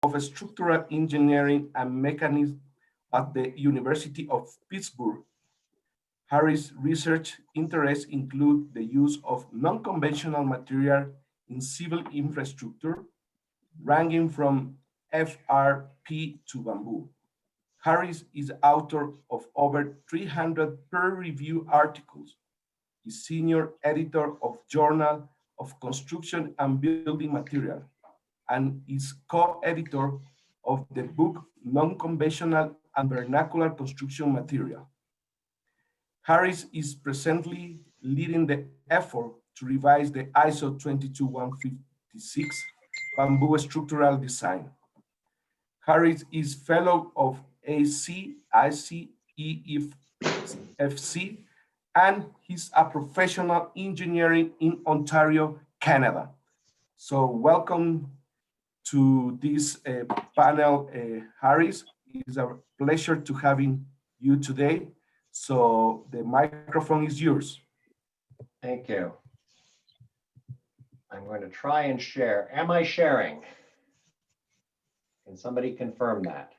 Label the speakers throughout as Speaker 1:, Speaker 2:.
Speaker 1: of Structural Engineering and Mechanism at the University of Pittsburgh. Harries' research interests include the use of non-conventional material in civil infrastructure, ranging from FRP to bamboo. Harries is author of over 300 peer-reviewed articles. He's senior editor of Journal of Construction and Building Material, and is co-editor of the book Non-Conventional and Vernacular Construction Material. Harries is presently leading the effort to revise the ISO 22156 bamboo structural design. Harries is fellow of ACICEFC, and he's a professional engineer in Ontario, Canada. So welcome to this panel, Harries. It's a pleasure to having you today. So the microphone is yours.
Speaker 2: Thank you. I'm going to try and share. Am I sharing? Can somebody confirm that?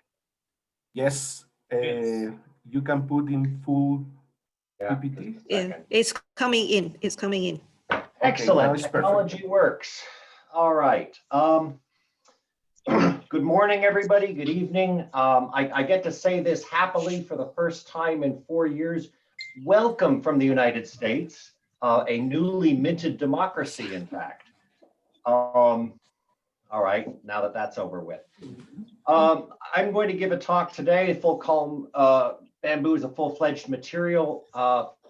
Speaker 1: Yes, you can put in full PPT.
Speaker 3: It's coming in. It's coming in.
Speaker 2: Excellent.
Speaker 1: Okay,
Speaker 2: Technology works. All right. Good morning, everybody. Good evening. I get to say this happily for the first time in 4 years. Welcome from the United States, a newly minted democracy, in fact. All right, now that that's over with. I'm going to give a talk today. Full-culm bamboo is a full-fledged material.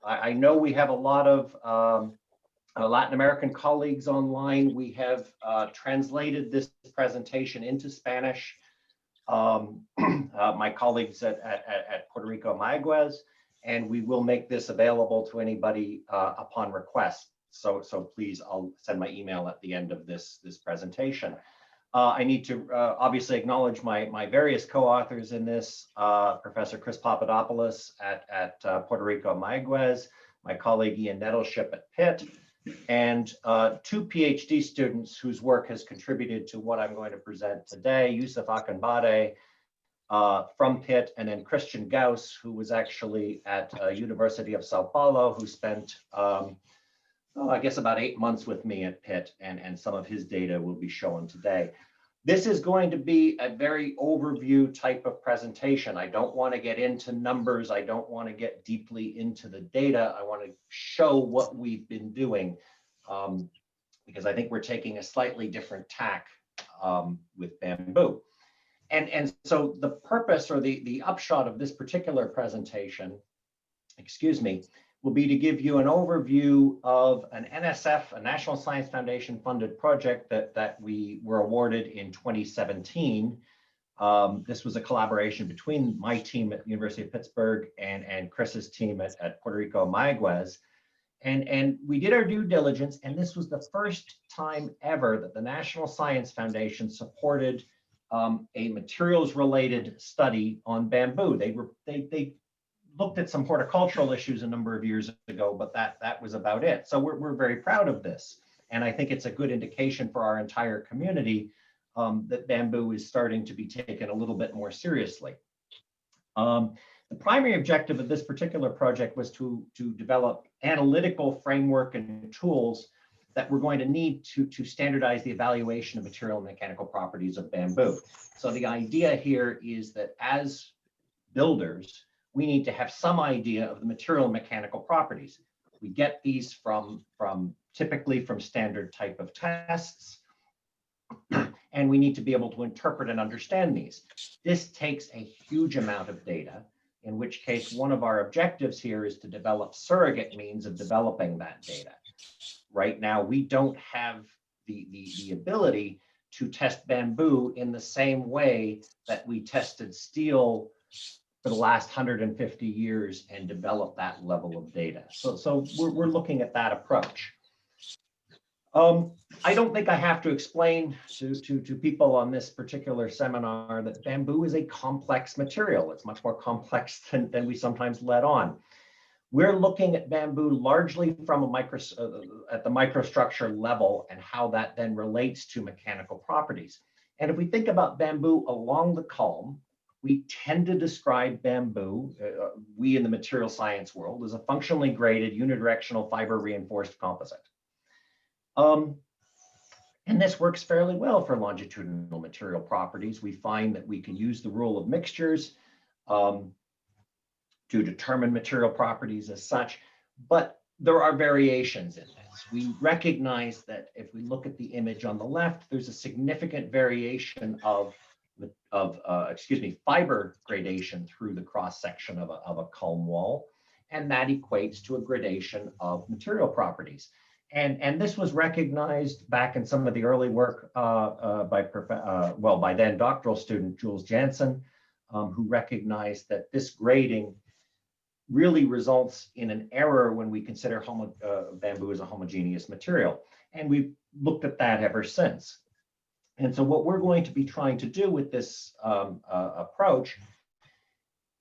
Speaker 2: I know we have a lot of Latin American colleagues online. We have translated this presentation into Spanish. My colleagues at Puerto Rico Mayaguez, and we will make this available to anybody upon request. So please, I'll send my email at the end of this presentation. I need to obviously acknowledge my various co-authors in this, Professor Chris Papadopoulos at Puerto Rico Mayaguez, my colleague Ian Nettleship at Pitt, and 2 PhD students whose work has contributed to what I'm going to present today, Yusuf Akanbade from Pitt, and then Christian Gauss, who was actually at University of Sao Paulo, who spent, I guess about 8 months with me at Pitt, and some of his data will be shown today. This is going to be a very overview type of presentation. I don't want to get into numbers. I don't want to get deeply into the data. I want to show what we've been doing because I think we're taking a slightly different tack with bamboo. And so the purpose or the upshot of this particular presentation, excuse me, will be to give you an overview of an NSF, a National Science Foundation funded project that we were awarded in 2017. This was a collaboration between my team at the University of Pittsburgh and Chris's team at Puerto Rico Mayaguez. And we did our due diligence, and this was the first time ever that the National Science Foundation supported a materials related study on bamboo. They looked at some horticultural issues a number of years ago, but that was about it. So we're very proud of this. And I think it's a good indication for our entire community that bamboo is starting to be taken a little bit more seriously. The primary objective of this particular project was to develop analytical framework and tools that we're going to need to standardize the evaluation of material and mechanical properties of bamboo. So the idea here is that as builders, we need to have some idea of the material and mechanical properties. We get these typically from standard type of tests, and we need to be able to interpret and understand these. This takes a huge amount of data, in which case one of our objectives here is to develop surrogate means of developing that data. Right now, we don't have the ability to test bamboo in the same way that we tested steel for the last 150 years and develop that level of data. So we're looking at that approach. I don't think I have to explain to people on this particular seminar that bamboo is a complex material. It's much more complex than we sometimes let on. We're looking at bamboo largely from at the microstructure level and how that then relates to mechanical properties. And if we think about bamboo along the culm, we tend to describe bamboo, we in the material science world, as a functionally graded unidirectional fiber reinforced composite. And this works fairly well for longitudinal material properties. We find that we can use the rule of mixtures to determine material properties as such, but there are variations in this. We recognize that if we look at the image on the left, there's a significant variation of fiber gradation through the cross section of a culm wall, and that equates to a gradation of material properties. And this was recognized back in some of the early work by then doctoral student Jules Janssen, who recognized that this grading really results in an error when we consider bamboo as a homogeneous material. And we've looked at that ever since. And so what we're going to be trying to do with this approach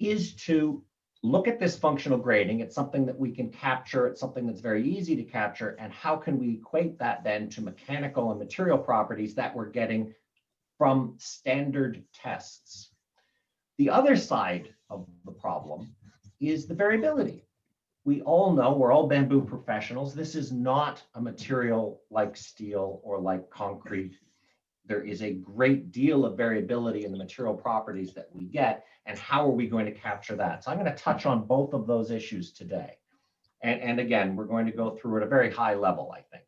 Speaker 2: is to look at this functional grading. It's something that we can capture. It's something that's very easy to capture. And how can we equate that then to mechanical and material properties that we're getting from standard tests? The other side of the problem is the variability. We all know, we're all bamboo professionals, this is not a material like steel or like concrete. There is a great deal of variability in the material properties that we get, and how are we going to capture that? So I'm going to touch on both of those issues today. And again, we're going to go through at a very high level, I think.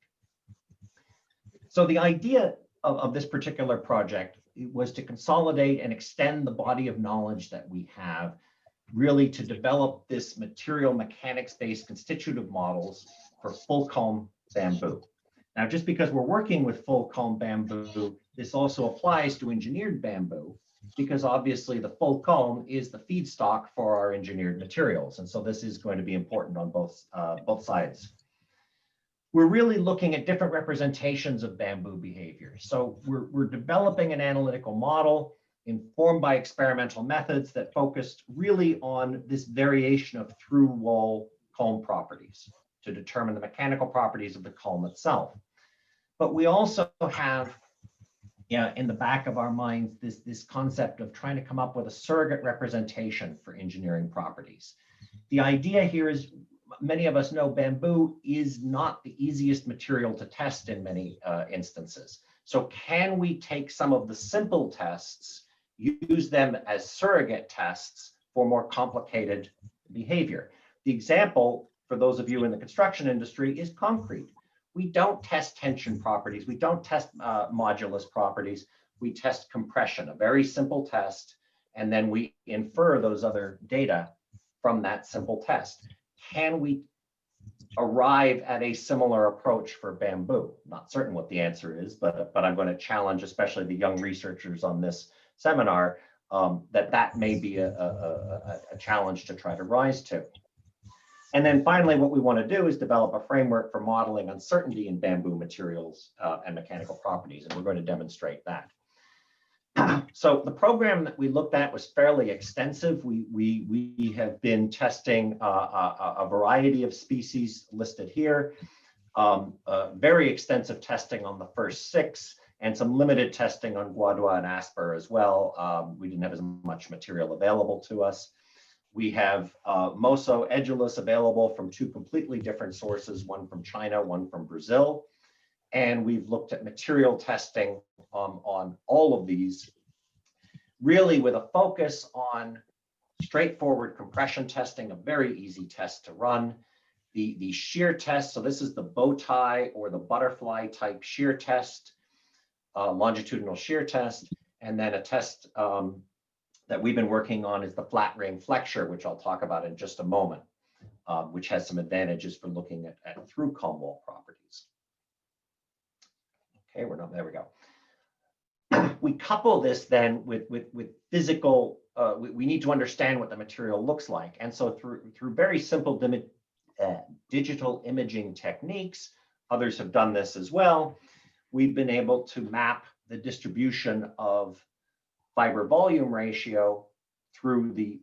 Speaker 2: So the idea of this particular project was to consolidate and extend the body of knowledge that we have, really to develop this material mechanics-based constitutive models for full-culm bamboo. Now, just because we're working with full-culm bamboo, this also applies to engineered bamboo, because obviously the full-culm is the feedstock for our engineered materials. And so this is going to be important on both sides. We're really looking at different representations of bamboo behavior. So we're developing an analytical model informed by experimental methods that focused really on this variation of through wall culm properties to determine the mechanical properties of the culm itself. But we also have, in the back of our minds, this concept of trying to come up with a surrogate representation for engineering properties. The idea here is, many of us know bamboo is not the easiest material to test in many instances. So can we take some of the simple tests, use them as surrogate tests for more complicated behavior? The example, for those of you in the construction industry, is concrete. We don't test tension properties. We don't test modulus properties. We test compression, a very simple test, and then we infer those other data from that simple test. Can we arrive at a similar approach for bamboo? Not certain what the answer is, but I'm going to challenge especially the young researchers on this seminar that may be a challenge to try to rise to. And then finally, what we want to do is develop a framework for modeling uncertainty in bamboo materials and mechanical properties, and we're going to demonstrate that. So the program that we looked at was fairly extensive. We have been testing a variety of species listed here, very extensive testing on the first 6, and some limited testing on guadua and asper as well. We didn't have as much material available to us. We have Moso edulis available from 2 completely different sources, one from China, one from Brazil. And we've looked at material testing on all of these, really with a focus on straightforward compression testing, a very easy test to run. The shear test, so this is the bow tie or the butterfly type shear test, longitudinal shear test, and then a test that we've been working on is the flat ring flexure, which I'll talk about in just a moment, which has some advantages for looking at through culm wall properties. Okay, there we go. We couple this then with physical, we need to understand what the material looks like. And so through very simple digital imaging techniques, others have done this as well, we've been able to map the distribution of fiber volume ratio through the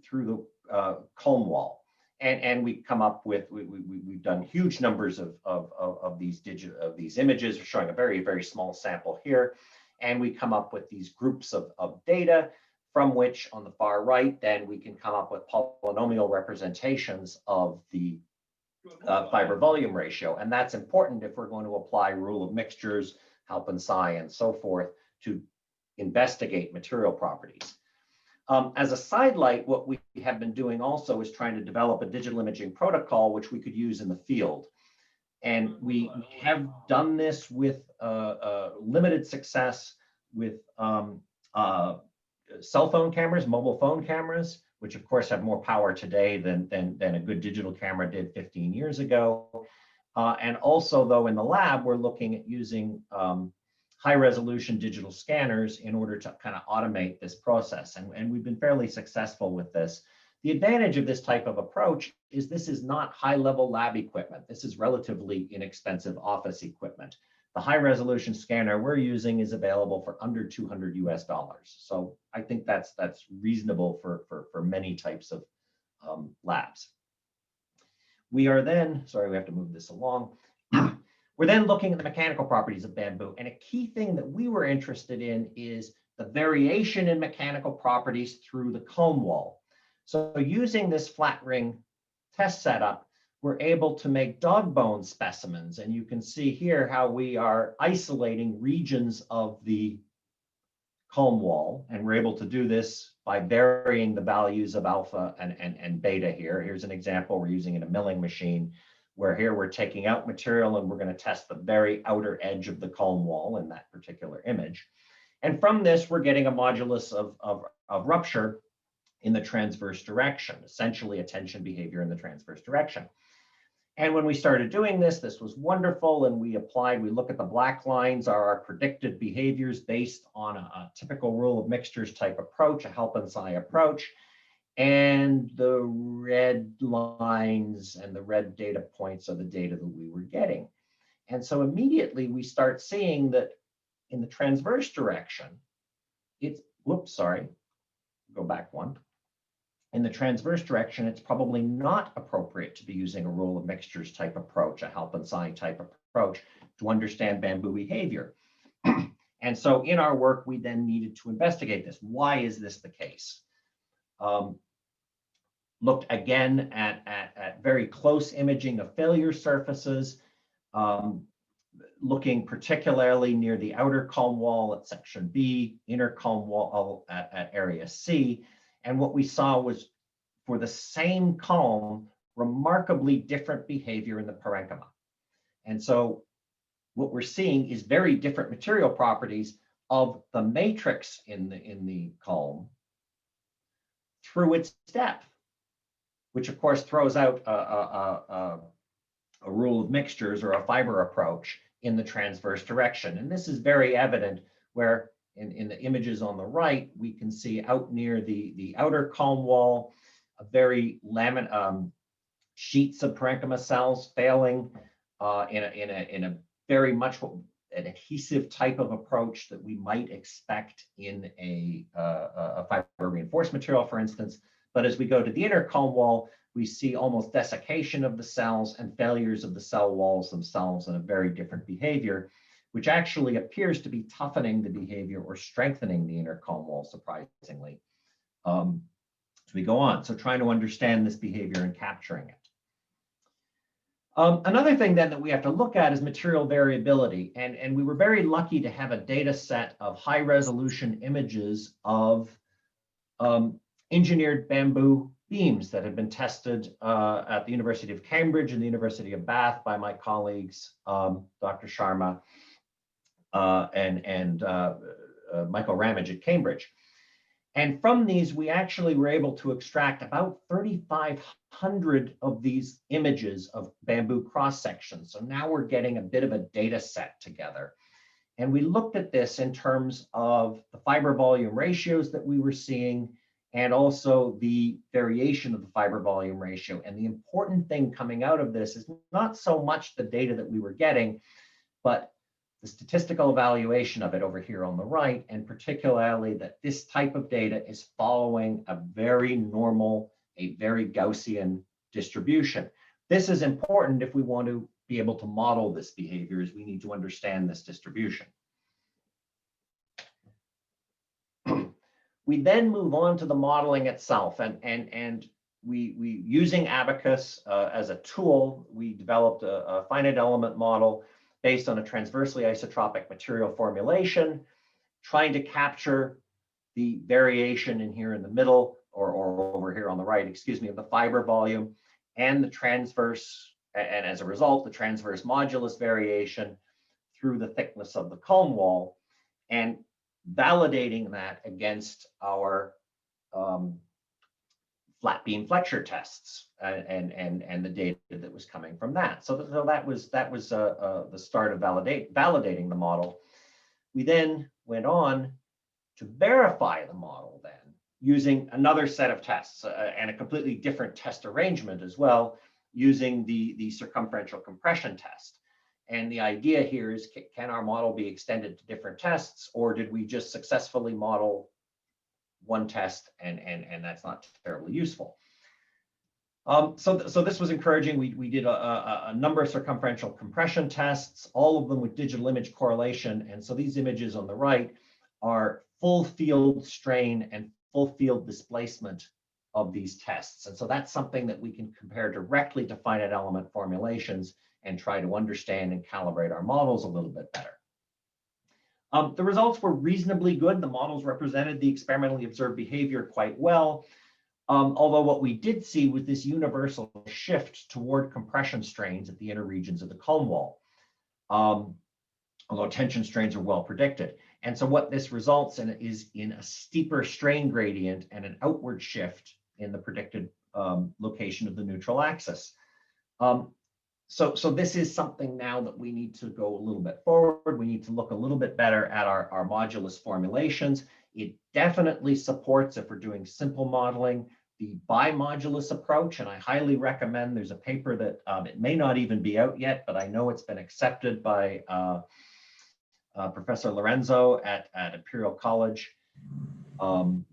Speaker 2: culm wall. And we come up with, we've done huge numbers of these images. We're showing a very, very small sample here. and we come up with these groups of data from which on the far right, then we can come up with polynomial representations of the fiber volume ratio. And that's important if we're going to apply rule of mixtures, Halpin psi, and so forth to investigate material properties. As a sidelight, what we have been doing also is trying to develop a digital imaging protocol which we could use in the field. And we have done this with limited success with cell phone cameras, mobile phone cameras, which of course have more power today than a good digital camera did 15 years ago. And also, though, in the lab, we're looking at using high resolution digital scanners in order to kind of automate this process. And we've been fairly successful with this. The advantage of this type of approach is this is not high level lab equipment. This is relatively inexpensive office equipment. The high resolution scanner we're using is available for under $200 US. So I think that's reasonable for many types of labs. We are then, sorry, we have to move this along. We're then looking at the mechanical properties of bamboo. And a key thing that we were interested in is the variation in mechanical properties through the culm wall. So using this flat ring test setup, we're able to make dog bone specimens. And you can see here how we are isolating regions of the culm wall. And we're able to do this by varying the values of alpha and beta here. Here's an example we're using in a milling machine, where here we're taking out material and we're going to test the very outer edge of the culm wall in that particular image. And from this, we're getting a modulus of rupture in the transverse direction, essentially a tension behavior in the transverse direction. And when we started doing this, this was wonderful. And we look at the black lines are our predicted behaviors based on a typical rule of mixtures type approach, a Halpin psi approach. And the red lines and the red data points are the data that we were getting. And so immediately we start seeing that in the transverse direction, it's, whoops, sorry, go back one. In the transverse direction, it's probably not appropriate to be using a rule of mixtures type approach, a Halpin psi type approach to understand bamboo behavior. And so in our work, we then needed to investigate this. Why is this the case? Looked again at very close imaging of failure surfaces, looking particularly near the outer culm wall at section B, inner culm wall at area C. And what we saw was, for the same culm, remarkably different behavior in the parenchyma. And so what we're seeing is very different material properties of the matrix in the culm through its depth, which of course throws out a rule of mixtures or a fiber approach in the transverse direction. And this is very evident where in the images on the right, we can see out near the outer culm wall, a very sheets of parenchyma cells failing in a very much an adhesive type of approach that we might expect in a fiber reinforced material, for instance. But as we go to the inner culm wall, we see almost desiccation of the cells and failures of the cell walls themselves, and a very different behavior, which actually appears to be toughening the behavior or strengthening the inner culm wall, surprisingly, as we go on. So trying to understand this behavior and capturing it. Another thing then that we have to look at is material variability. And we were very lucky to have a data set of high resolution images of engineered bamboo beams that have been tested at the University of Cambridge and the University of Bath by my colleagues, Dr. Sharma and Michael Ramage at Cambridge. And from these, we actually were able to extract about 3,500 of these images of bamboo cross sections. So now we're getting a bit of a data set together. And we looked at this in terms of the fiber volume ratios that we were seeing, and also the variation of the fiber volume ratio. And the important thing coming out of this is not so much the data that we were getting, but the statistical evaluation of it over here on the right, and particularly that this type of data is following a very normal, a very Gaussian distribution. This is important if we want to be able to model this behavior, as we need to understand this distribution. We then move on to the modeling itself, and we using Abacus as a tool, we developed a finite element model based on a transversely isotropic material formulation, trying to capture the variation in here in the middle, or over here on the right, excuse me, of the fiber volume and the transverse, and as a result, the transverse modulus variation through the thickness of the culm wall, and validating that against our flat beam flexure tests and the data that was coming from that. So that was the start of validating the model. We then went on to verify the model then using another set of tests and a completely different test arrangement as well, using the circumferential compression test. And the idea here is, can our model be extended to different tests, or did we just successfully model one test and that's not terribly useful? So this was encouraging. We did a number of circumferential compression tests, all of them with digital image correlation. And so these images on the right are full field strain and full field displacement of these tests. And so that's something that we can compare directly to finite element formulations and try to understand and calibrate our models a little bit better. The results were reasonably good. The models represented the experimentally observed behavior quite well. Although what we did see was this universal shift toward compression strains at the inner regions of the culm wall, although tension strains are well predicted. And so what this results in is in a steeper strain gradient and an outward shift in the predicted location of the neutral axis. So this is something now that we need to go a little bit forward. We need to look a little bit better at our modulus formulations. It definitely supports, if we're doing simple modeling, the bimodulus approach. And I highly recommend, there's a paper that it may not even be out yet, but I know it's been accepted by Professor Lorenzo at Imperial College, and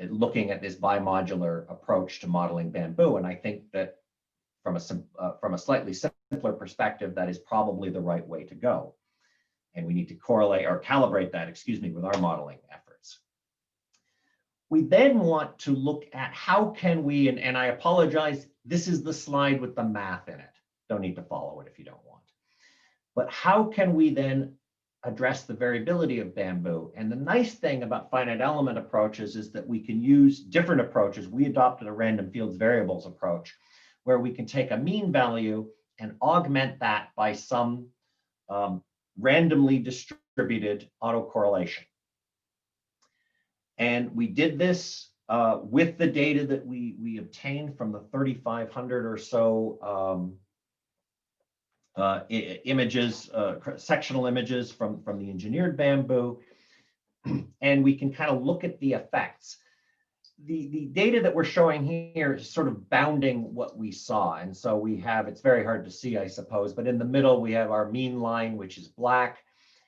Speaker 2: looking at this bimodular approach to modeling bamboo. And I think that from a slightly simpler perspective, that is probably the right way to go. And we need to correlate or calibrate that, excuse me, with our modeling efforts. We then want to look at how can we, and I apologize, this is the slide with the math in it. Don't need to follow it if you don't want. But how can we then address the variability of bamboo? And the nice thing about finite element approaches is that we can use different approaches. We adopted a random fields variables approach, where we can take a mean value and augment that by some randomly distributed autocorrelation. And we did this with the data that we obtained from the 3,500 or so images, sectional images from the engineered bamboo. And we can kind of look at the effects. The data that we're showing here is sort of bounding what we saw. And so we have, it's very hard to see, I suppose, but in the middle, we have our mean line, which is black.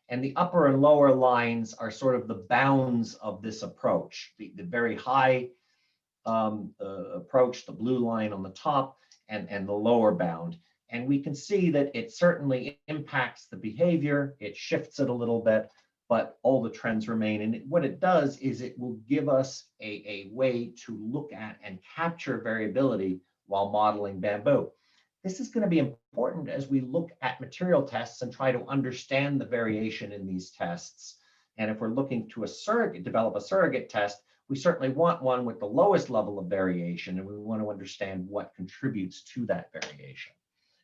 Speaker 2: And the upper and lower lines are sort of the bounds of this approach. The very high approach, the blue line on the top, and the lower bound. And we can see that it certainly impacts the behavior. It shifts it a little bit, but all the trends remain. And what it does is it will give us a way to look at and capture variability while modeling bamboo. This is going to be important as we look at material tests and try to understand the variation in these tests. And if we're looking to develop a surrogate test, we certainly want one with the lowest level of variation, and we want to understand what contributes to that variation.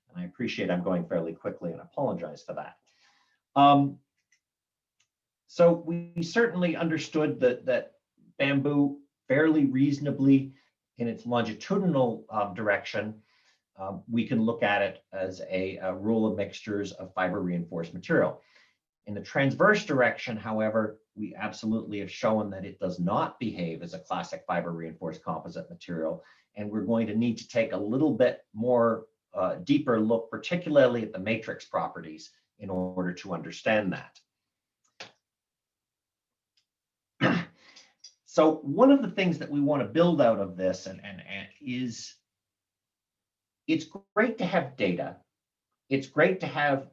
Speaker 2: And I appreciate I'm going fairly quickly and apologize for that. So we certainly understood that bamboo fairly reasonably in its longitudinal direction, we can look at it as a rule of mixtures of fiber reinforced material. In the transverse direction, however, we absolutely have shown that it does not behave as a classic fiber reinforced composite material. And we're going to need to take a little bit more deeper look, particularly at the matrix properties, in order to understand that. So one of the things that we want to build out of this is it's great to have data. It's great to have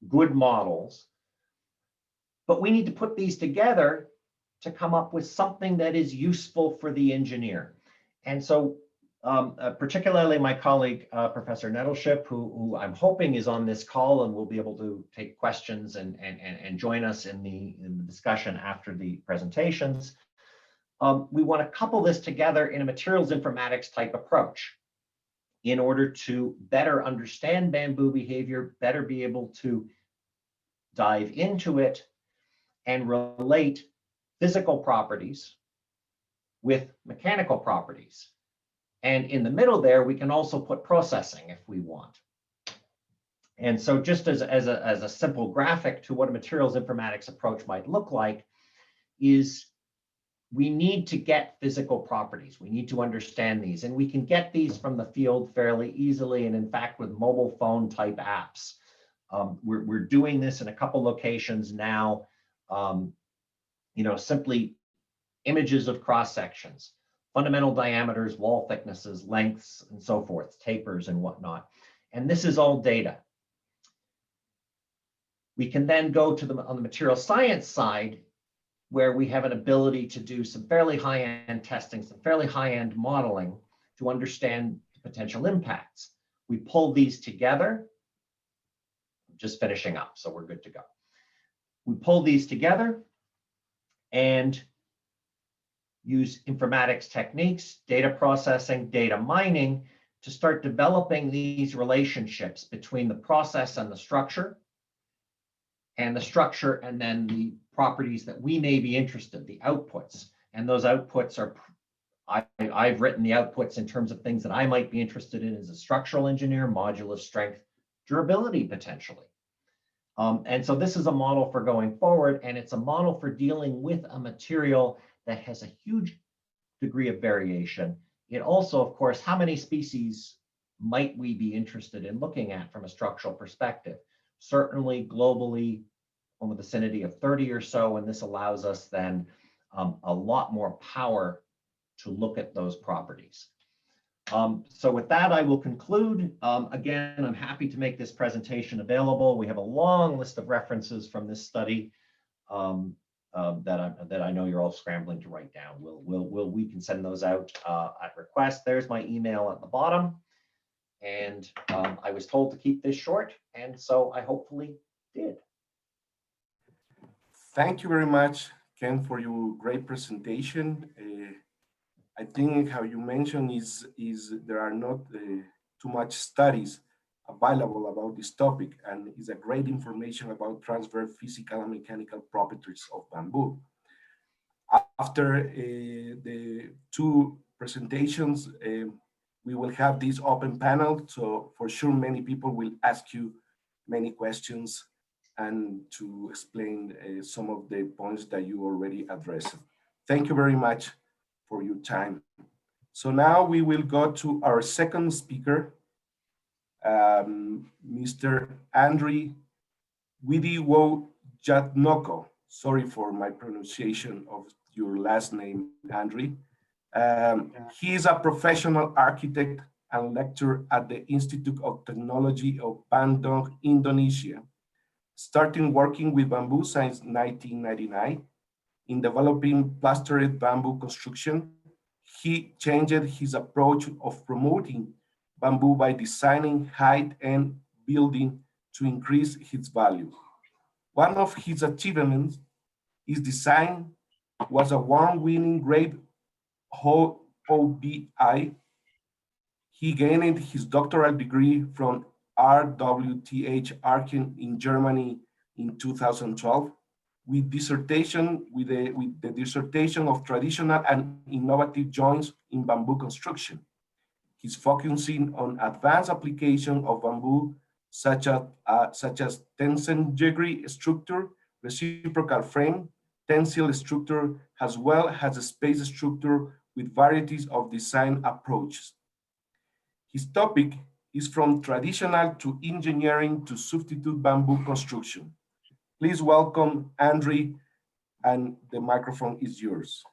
Speaker 2: good models, but we need to put these together to come up with something that is useful for the engineer. And so particularly my colleague, Professor Nettleship, who I'm hoping is on this call and will be able to take questions and join us in the discussion after the presentations. We want to couple this together in a materials informatics type approach in order to better understand bamboo behavior, better be able to dive into it and relate physical properties with mechanical properties. And in the middle there, we can also put processing if we want. And so just as a simple graphic to what a materials informatics approach might look like is we need to get physical properties. We need to understand these, and we can get these from the field fairly easily. And in fact, with mobile phone type apps, we're doing this in a couple locations now. Simply images of cross sections, fundamental diameters, wall thicknesses, lengths, and so forth, tapers and whatnot. And this is all data. We can then go to on the material science side, where we have an ability to do some fairly high-end testing, some fairly high-end modeling to understand the potential impacts. We pull these together, just finishing up, so we're good to go. We pull these together and use informatics techniques, data processing, data mining to start developing these relationships between the process and the structure and then the properties that we may be interested, the outputs. And those outputs are, I've written the outputs in terms of things that I might be interested in as a structural engineer, modulus strength, durability potentially. And so this is a model for going forward, and it's a model for dealing with a material that has a huge degree of variation. It also, of course, how many species might we be interested in looking at from a structural perspective? Certainly globally in the vicinity of 30 or so, and this allows us then a lot more power to look at those properties. So with that, I will conclude. Again, I'm happy to make this presentation available. We have a long list of references from this study that I know you're all scrambling to write down. We can send those out at request. There's my email at the bottom. And I was told to keep this short, and so I hopefully did.
Speaker 1: Thank you very much, Ken, for your great presentation. I think how you mentioned is there are not too much studies available about this topic, and is a great information about transfer physical and mechanical properties of bamboo. After the two presentations, we will have this open panel, so for sure many people will ask you many questions and to explain some of the points that you already addressed. Thank you very much for your time. So now we will go to our second speaker, Mr. Andry Widyowijatnoko. Sorry for my pronunciation of your last name, Andry. He is a professional architect and lecturer at the Institute of Teknologi of Bandung, Indonesia, starting working with bamboo since 1999. In developing plastered bamboo construction, he changed his approach of promoting bamboo by designing high-end building to increase its value. One of his achievements, his design was a award-winning grade OBI. He gained his doctoral degree from RWTH Aachen in Germany in 2012 with the dissertation of traditional and innovative joints in bamboo construction. He's focusing on advanced application of bamboo such as tension structure, reciprocal frame, tensile structure, as well as a space structure with varieties of design approaches. His topic is from traditional to engineering to substitute bamboo construction. Please welcome Andry, and the microphone is yours.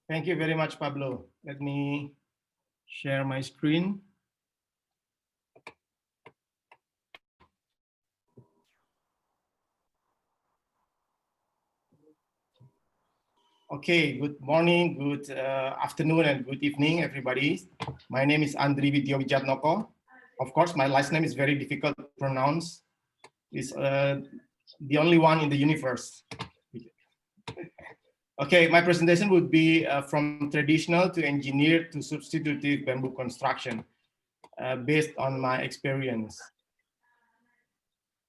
Speaker 4: Thank you very much, Pablo. Let me share my screen. Okay, good morning, good afternoon, and good evening, everybody. My name is Andry Widyowijatnoko. Of course, my last name is very difficult to pronounce. It's the only one in the universe. Okay, my presentation would be from traditional to engineered to substitutive bamboo construction based on my experience.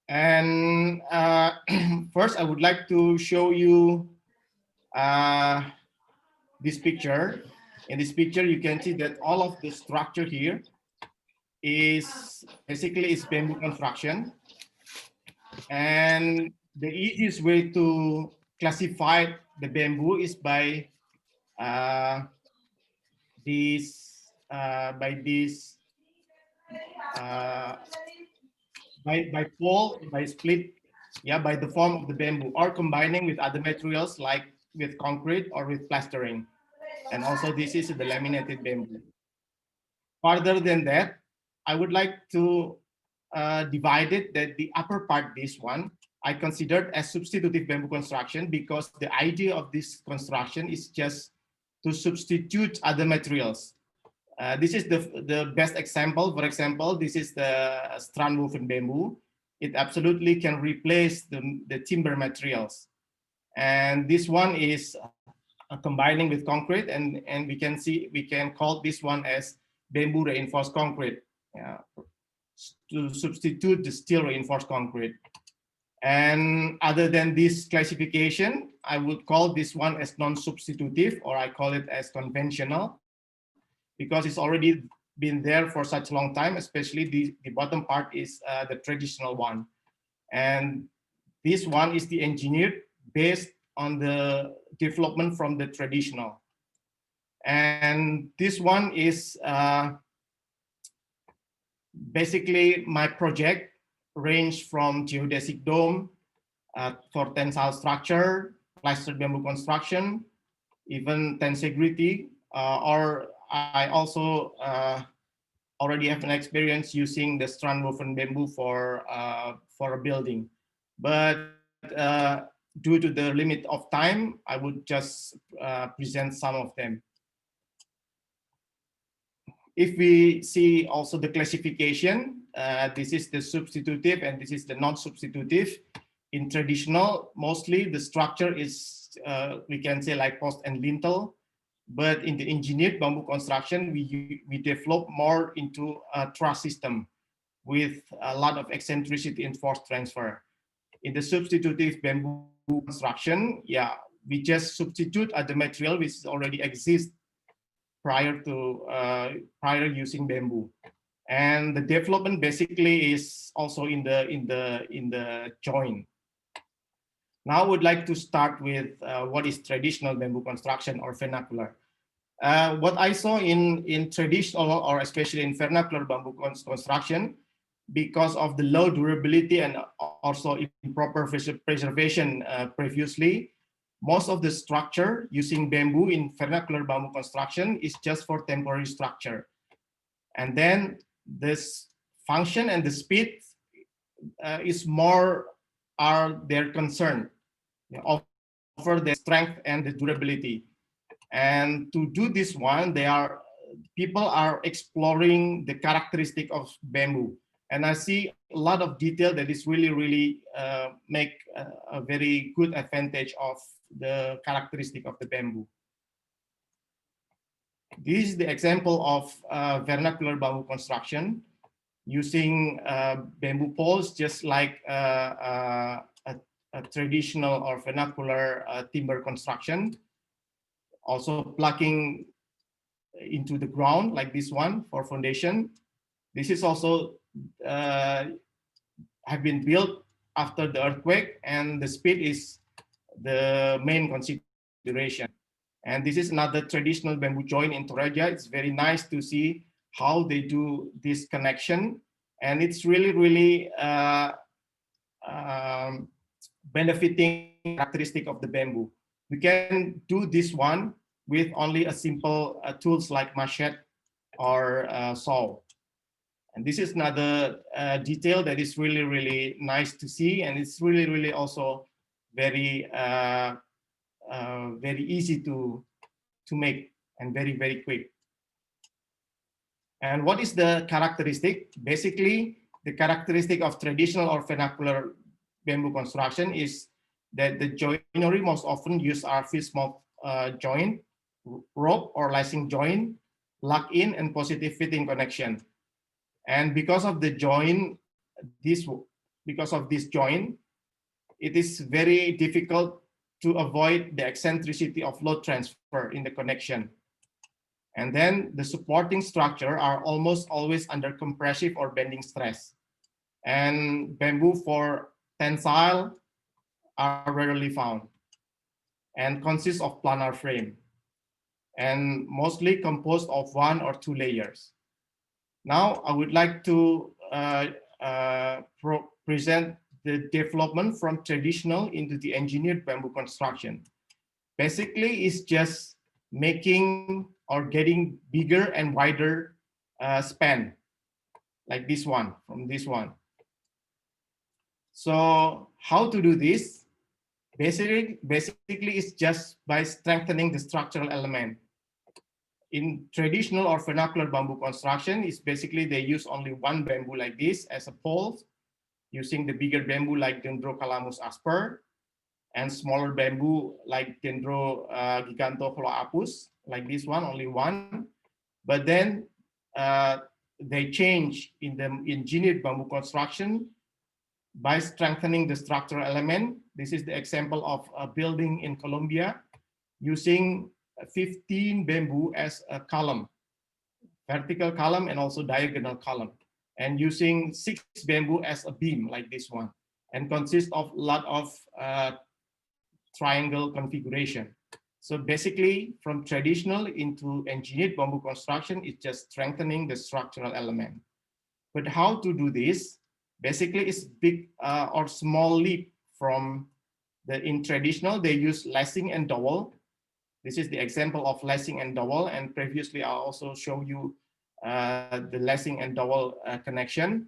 Speaker 4: And first, I would like to show you this picture. In this picture, you can see that all of the structure here is basically is bamboo construction. And the easiest way to classify the bamboo is by this by pole, by split, yeah, by the form of the bamboo, or combining with other materials like with concrete or with plastering. And also this is the laminated bamboo. Further than that, I would like to divide it, that the upper part, this one, I considered as substitutive bamboo construction, because the idea of this construction is just to substitute other materials. This is the best example. For example, this is the strand woven bamboo. It absolutely can replace the timber materials. And this one is combining with concrete, and we can call this one as bamboo reinforced concrete, to substitute the steel reinforced concrete. And other than this classification, I would call this one as non-substitutive, or I call it as conventional, because it's already been there for such a long time. Especially the bottom part is the traditional one, and this one is the engineered based on the development from the traditional. And this one is basically my project range from geodesic dome for tensile structure, plastered bamboo construction, even tensegrity, or I also already have an experience using the strand woven bamboo for a building. But due to the limit of time, I would just present some of them. If we see also the classification, this is the substitutive and this is the non-substitutive. In traditional, mostly the structure is, we can say, like post and lintel. But in the engineered bamboo construction, we develop more into a truss system with a lot of eccentricity and force transfer. In the substitutive bamboo construction, yeah, we just substitute other material which already exists prior using bamboo. And the development basically is also in the joint. Now I would like to start with what is traditional bamboo construction or vernacular. What I saw in traditional, or especially in vernacular bamboo construction, because of the low durability and also improper preservation previously, most of the structure using bamboo in vernacular bamboo construction is just for temporary structure. And then this function and the speed is more are their concern, over the strength and the durability. And to do this one, people are exploring the characteristic of bamboo. And I see a lot of detail that is really make a very good advantage of the characteristic of the bamboo. This is the example of vernacular bamboo construction using bamboo poles, just like a traditional or vernacular timber construction. Also plugging into the ground like this one for foundation. This is also have been built after the earthquake, and the speed is the main consideration. And this is another traditional bamboo joint in Toraja. It's very nice to see how they do this connection, and it's really benefiting characteristic of the bamboo. We can do this one with only a simple tools like machete or saw. And this is another detail that is really nice to see, and it's really also very very easy to make and very, very quick. And what is the characteristic? Basically, the characteristic of traditional or vernacular bamboo construction is that the joinery most often used are fist-mouth joint, rope or lashing joint, lock-in, and positive fitting connection. And because of the joint, because of this joint, it is very difficult to avoid the eccentricity of load transfer in the connection. And then the supporting structure are almost always under compressive or bending stress. And bamboo for tensile are rarely found and consist of planar frame and mostly composed of 1 or 2 layers. Now I would like to present the development from traditional into the engineered bamboo construction. Basically, it's just making or getting bigger and wider span, like this one, from this one. So how to do this? Basically, it's just by strengthening the structural element. In traditional or vernacular bamboo construction, it's basically they use only one bamboo like this as a pole, using the bigger bamboo like Dendrocalamus asper, and smaller bamboo like Dendrogigantochloroapus, like this one, only one. But then they change in the engineered bamboo construction by strengthening the structural element. This is the example of a building in Colombia using 15 bamboo as a column, vertical column and also diagonal column, and using 6 bamboo as a beam like this one, and consists of a lot of triangle configuration. So basically, from traditional into engineered bamboo construction, it's just strengthening the structural element. But how to do this? Basically, it's big or small leap from in traditional, they use lashing and dowel. This is the example of lashing and dowel, and previously I'll also show you the lashing and dowel connection.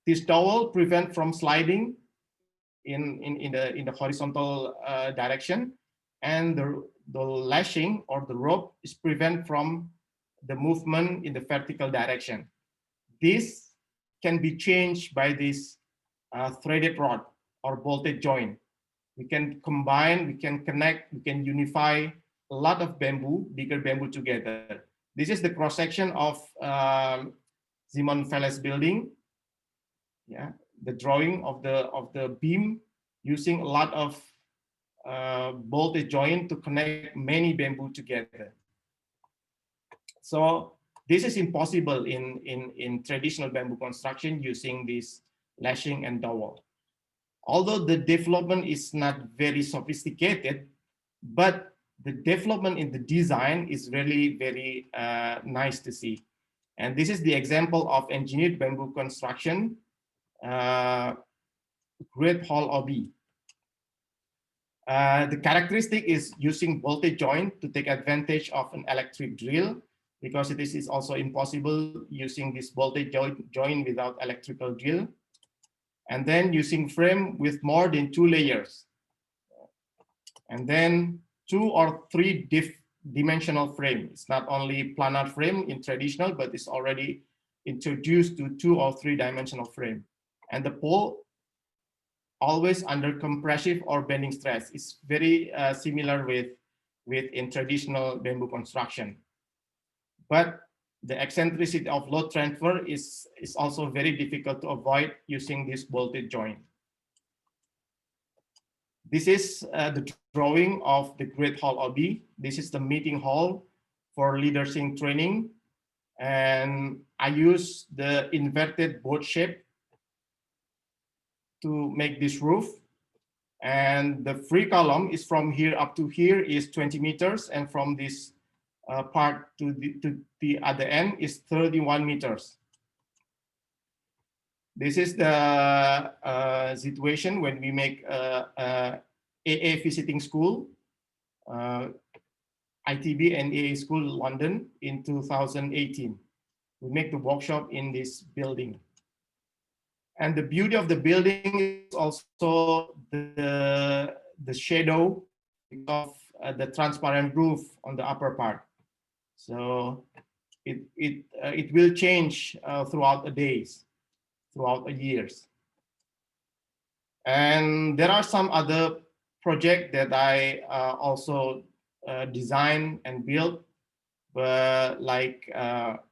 Speaker 4: This dowel prevent from sliding in the horizontal direction, and the lashing or the rope is prevent from the movement in the vertical direction. This can be changed by this threaded rod or bolted joint. We can combine, we can connect, we can unify a lot of bamboo, bigger bamboo together. This is the cross section of Simon Veles building. Yeah, the drawing of the beam using a lot of bolted joint to connect many bamboo together. So this is impossible in traditional bamboo construction using this lashing and dowel. Although the development is not very sophisticated, but the development in the design is really very nice to see. And this is the example of engineered bamboo construction, Great Hall OB. The characteristic is using bolted joint to take advantage of an electric drill, because this is also impossible using this bolted joint without electrical drill. And then using frame with more than 2 layers. And then 2 or 3 dimensional frame. It's not only planar frame in traditional, but it's already introduced to 2 or 3 dimensional frame. And the pole always under compressive or bending stress. It's very similar with in traditional bamboo construction. But the eccentricity of load transfer is also very difficult to avoid using this bolted joint. This is the drawing of the Great Hall OB. This is the meeting hall for leaders in training. And I use the inverted board shape to make this roof. And the free column is from here up to here is 20 meters. And from this part to the other end is 31 meters. This is the situation when we make AA visiting school, ITB and AA school London in 2018. We make the workshop in this building. And the beauty of the building is also the shadow of the transparent roof on the upper part. So it will change throughout the days, throughout the years. And there are some other projects that I also design and build, but like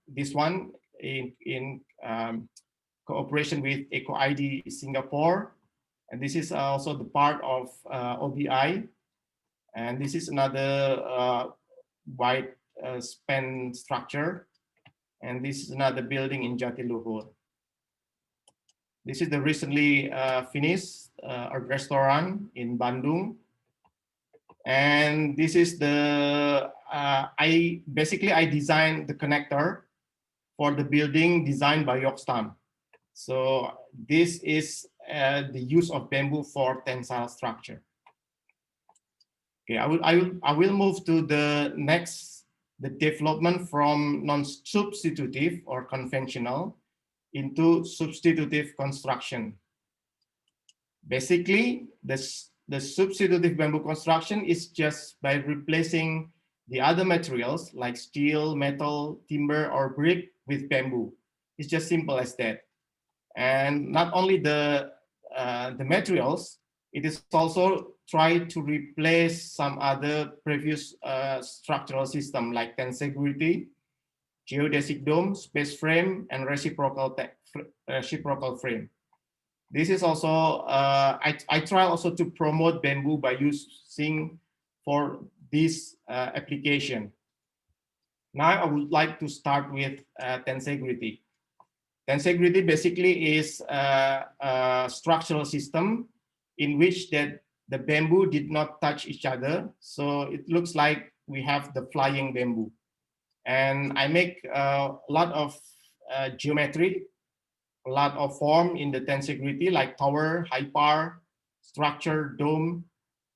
Speaker 4: this one in cooperation with EcoID Singapore. And this is also the part of OBI. And this is another wide span structure. And this is another building in Jatiluhur. This is the recently finished a restaurant in Bandung. And this is the, I designed the connector for the building designed by Yokstam. So this is the use of bamboo for tensile structure. Okay, I will move to the next, the development from non-substitutive or conventional into substitutive construction. Basically, the substitutive bamboo construction is just by replacing the other materials like steel, metal, timber, or brick with bamboo. It's just simple as that. And not only the materials, it is also try to replace some other previous structural system like tensegrity, geodesic dome, space frame, and reciprocal frame. This is also, I try also to promote bamboo by using for this application. Now I would like to start with tensegrity. Tensegrity basically is a structural system in which that the bamboo did not touch each other. So it looks like we have the flying bamboo. And I make a lot of geometry, a lot of form in the tensegrity like tower, high bar, structure, dome,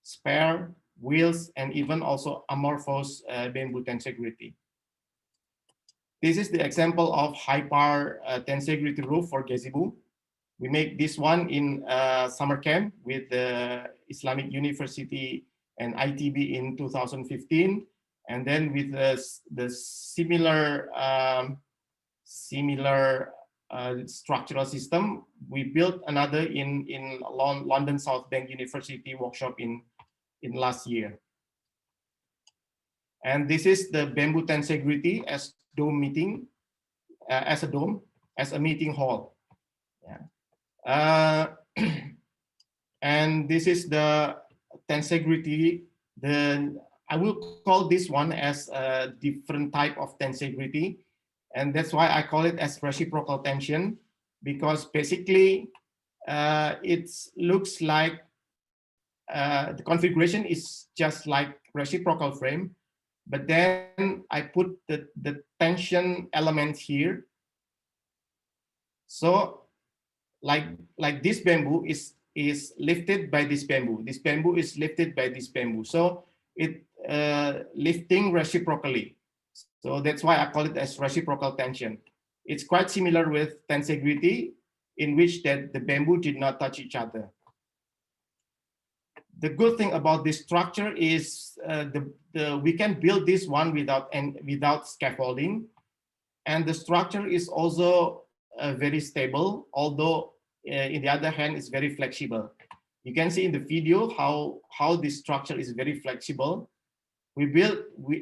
Speaker 4: spare, wheels, and even also amorphous bamboo tensegrity. This is the example of high bar tensegrity roof for gazebo. We make this one in summer camp with the Islamic University and ITB in 2015. And then with the similar structural system, we built another in London South Bank University workshop in last year. And this is the bamboo tensegrity as dome meeting, as a dome, as a meeting hall. Yeah. And this is the tensegrity. I will call this one as a different type of tensegrity. And that's why I call it as reciprocal tension, because basically it looks like the configuration is just like reciprocal frame, but then I put the tension element here. So like this bamboo is lifted by this bamboo. This bamboo is lifted by this bamboo. So it lifting reciprocally. So that's why I call it as reciprocal tension. It's quite similar with tensegrity, in which that the bamboo did not touch each other. The good thing about this structure is we can build this one without scaffolding, and the structure is also very stable, although in the other hand it's very flexible. You can see in the video how this structure is very flexible. We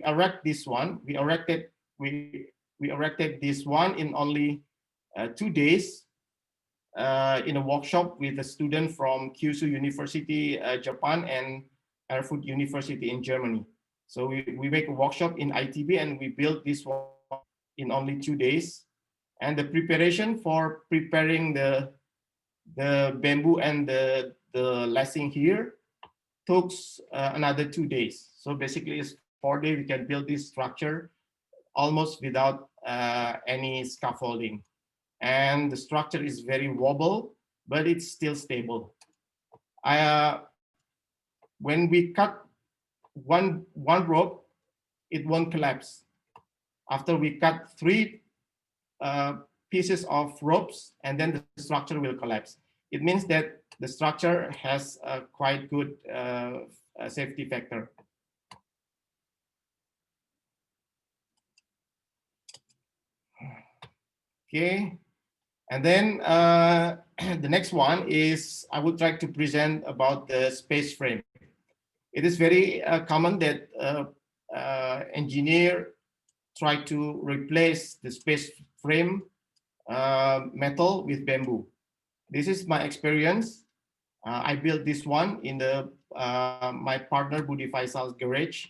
Speaker 4: erect this one. We erected this one in only 2 days in a workshop with a student from Kyushu University, Japan, and Erfurt University in Germany. So we make a workshop in ITB and we built this one in only 2 days. And the preparation for preparing the bamboo and the lacing here took another 2 days. So basically it's 4 days we can build this structure almost without any scaffolding. And the structure is very wobble, but it's still stable. When we cut one rope, it won't collapse. After we cut 3 pieces of ropes, and then the structure will collapse. It means that the structure has a quite good safety factor. Okay, and then the next one is I would like to present about the space frame. It is very common that engineer try to replace the space frame metal with bamboo. This is my experience. I built this one in the my partner Widyowijatnoko's garage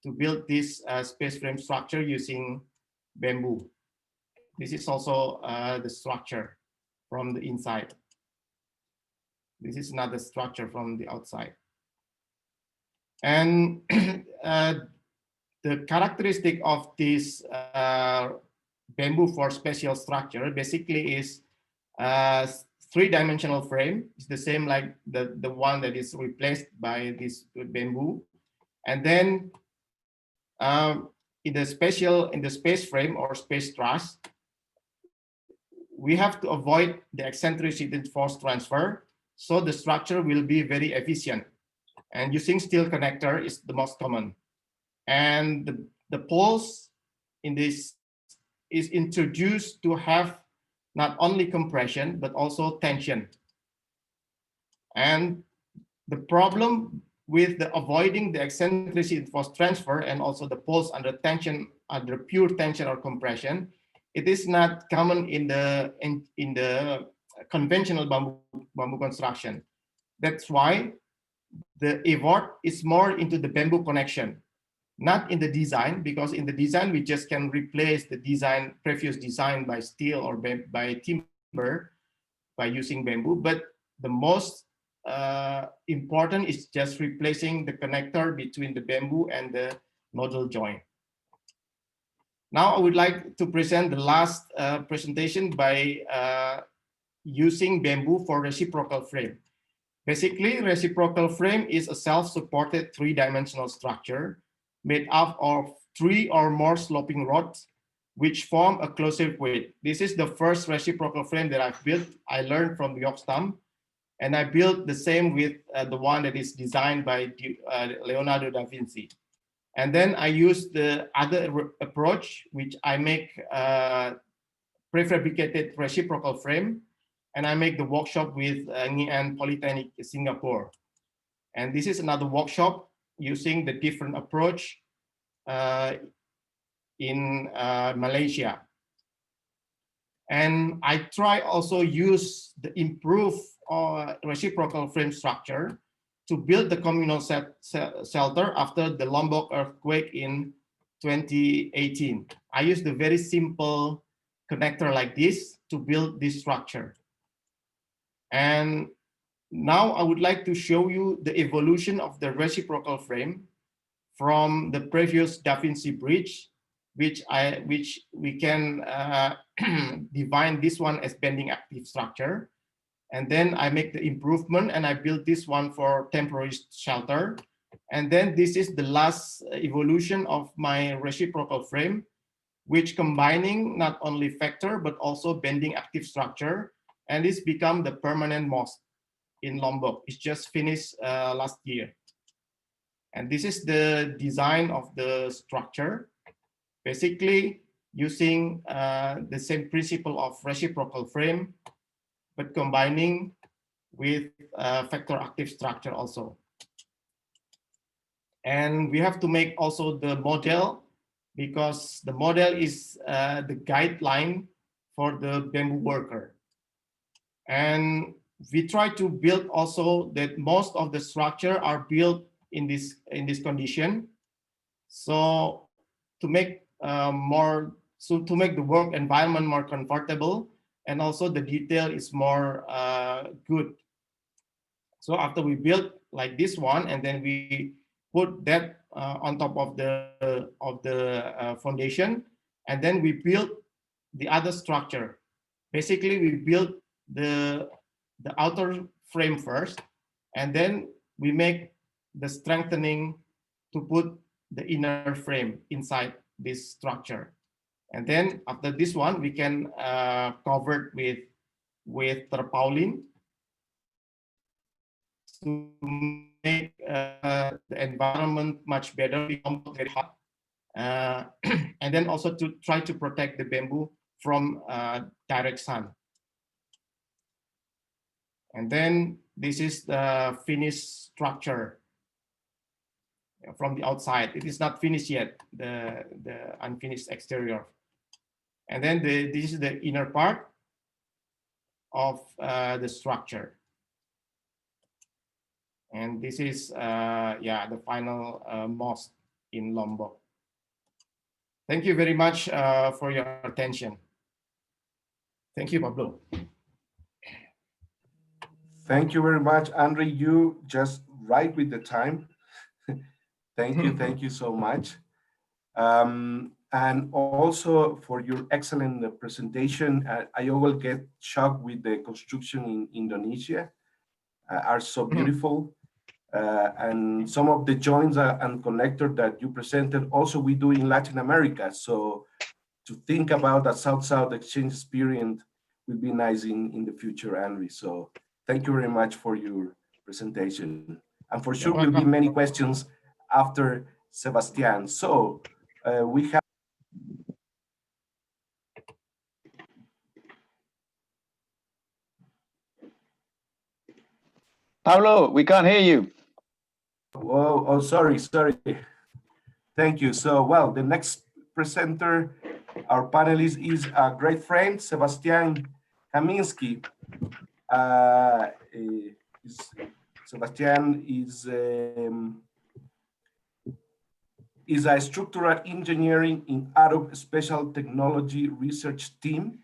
Speaker 4: to build this space frame structure using bamboo. This is also the structure from the inside. This is another structure from the outside. And the characteristic of this bamboo for spatial structure basically is three-dimensional frame. It's the same like the one that is replaced by this bamboo. And then in the space frame or space truss, we have to avoid the eccentricity force transfer, so the structure will be very efficient. And using steel connector is the most common. And the poles in this is introduced to have not only compression, but also tension. And the problem with avoiding the eccentricity force transfer and also the poles under tension, under pure tension or compression, it is not common in the conventional bamboo construction. That's why the effort is more into the bamboo connection, not in the design, because in the design we just can replace the previous design by steel or by timber by using bamboo. But the most important is just replacing the connector between the bamboo and the nodal joint. Now I would like to present the last presentation by using bamboo for reciprocal frame. Basically, reciprocal frame is a self-supported three-dimensional structure made up of 3 or more sloping rods which form a closed weight. This is the first reciprocal frame that I've built. I learned from Yogstam, and I built the same with the one that is designed by Leonardo da Vinci. And then I use the other approach, which I make prefabricated reciprocal frame, and I make the workshop with Ngien Polytechnic Singapore. And this is another workshop using the different approach in Malaysia. And I try also use the improved reciprocal frame structure to build the communal shelter after the Lombok earthquake in 2018. I used a very simple connector like this to build this structure. And now I would like to show you the evolution of the reciprocal frame from the previous Da Vinci bridge, which we can define this one as bending active structure. And then I make the improvement and I build this one for temporary shelter. And then this is the last evolution of my reciprocal frame, which combining not only factor, but also bending active structure. And this become the permanent mosque in Lombok. It's just finished last year. And this is the design of the structure. Basically using the same principle of reciprocal frame, but combining with factor active structure also. And we have to make also the model, because the model is the guideline for the bamboo worker. And we try to build also that most of the structure are built in this condition. So to make to make the work environment more comfortable, and also the detail is more good. So after we build like this one, and then we put that on top of the foundation, and then we build the other structure. Basically, we build the outer frame first, and then we make the strengthening to put the inner frame inside this structure. And then after this one, we can cover it with tarpaulin to make the environment much better, very hot, and then also to try to protect the bamboo from direct sun. And then this is the finished structure from the outside. It is not finished yet, the unfinished exterior. And then this is the inner part of the structure. And this is the final mosque in Lombok. Thank you very much for your attention. Thank you, Pablo.
Speaker 1: Thank you very much, Andry. You just right with the time. Thank you so much. And also for your excellent presentation. I always get shocked with the construction in Indonesia, are so beautiful. And some of the joints and connectors that you presented also we do in Latin America. So to think about a South-South exchange experience will be nice in the future, Andry. So thank you very much for your presentation. And for sure will be many questions after Sebastian. So we have
Speaker 5: Pablo, we can't hear you.
Speaker 1: oh, sorry. Thank you. So, well, the next presenter, our panelist is a great friend, Sebastian Kaminski. Sebastian is a structural engineering in Arab Special Technology Research Team.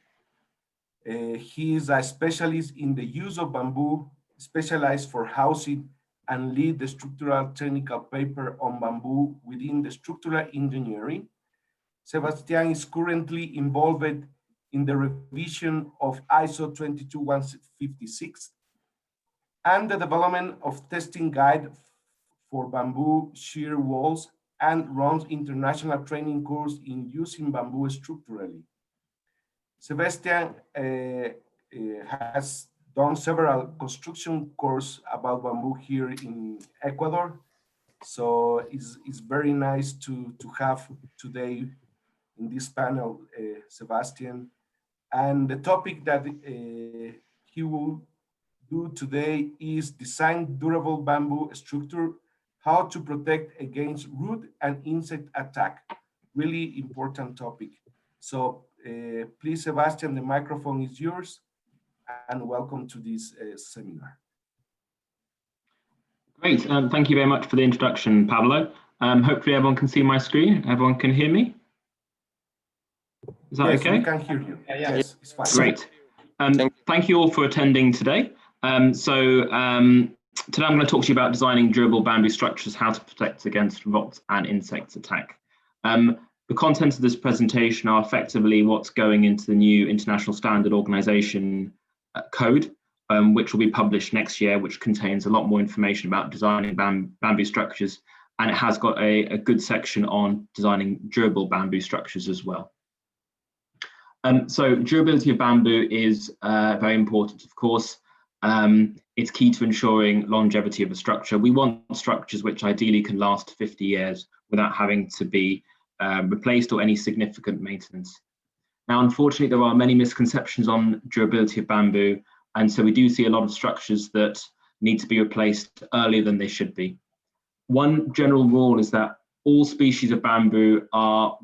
Speaker 1: He is a specialist in the use of bamboo, specialized for housing, and lead the structural technical paper on bamboo within the structural engineering. Sebastian is currently involved in the revision of ISO 22156 and the development of testing guide for bamboo shear walls, and runs international training course in using bamboo structurally. Sebastian has done several construction courses about bamboo here in Ecuador. So it's very nice to have today in this panel, Sebastian. And the topic that he will do today is design durable bamboo structure, how to protect against root and insect attack. Really important topic. So please, Sebastian, the microphone is yours, and welcome to this seminar.
Speaker 6: Great, thank you very much for the introduction, Pablo. Hopefully everyone can see my screen. Everyone can hear me? Is that
Speaker 1: yes,
Speaker 6: okay?
Speaker 1: We can hear you. Yes, it's fine.
Speaker 6: Great. Thank you all for attending today. Today I'm going to talk to you about designing durable bamboo structures, how to protect against rot and insect attack. The contents of this presentation are effectively what's going into the new International Standard Organization code, which will be published next year, which contains a lot more information about designing bamboo structures, and it has got a good section on designing durable bamboo structures as well. So durability of bamboo is very important, of course. It's key to ensuring longevity of a structure. We want structures which ideally can last 50 years without having to be replaced or any significant maintenance. Now, unfortunately, there are many misconceptions on durability of bamboo, and so we do see a lot of structures that need to be replaced earlier than they should be. One general rule is that all species of bamboo are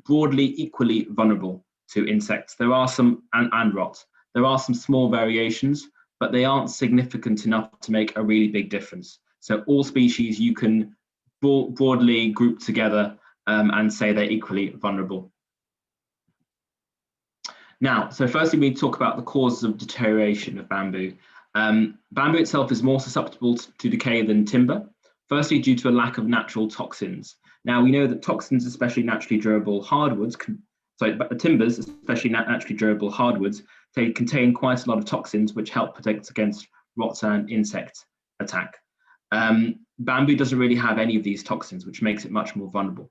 Speaker 6: broadly equally vulnerable to insects. There are some, and rot. There are some small variations, but they aren't significant enough to make a really big difference. So all species you can broadly group together and say they're equally vulnerable. Now, so firstly, we talk about the causes of deterioration of bamboo. Bamboo itself is more susceptible to decay than timber, firstly due to a lack of natural toxins. Now, we know that toxins, especially naturally durable hardwoods, timbers, especially naturally durable hardwoods, they contain quite a lot of toxins which help protect against rot and insect attack. Bamboo doesn't really have any of these toxins, which makes it much more vulnerable.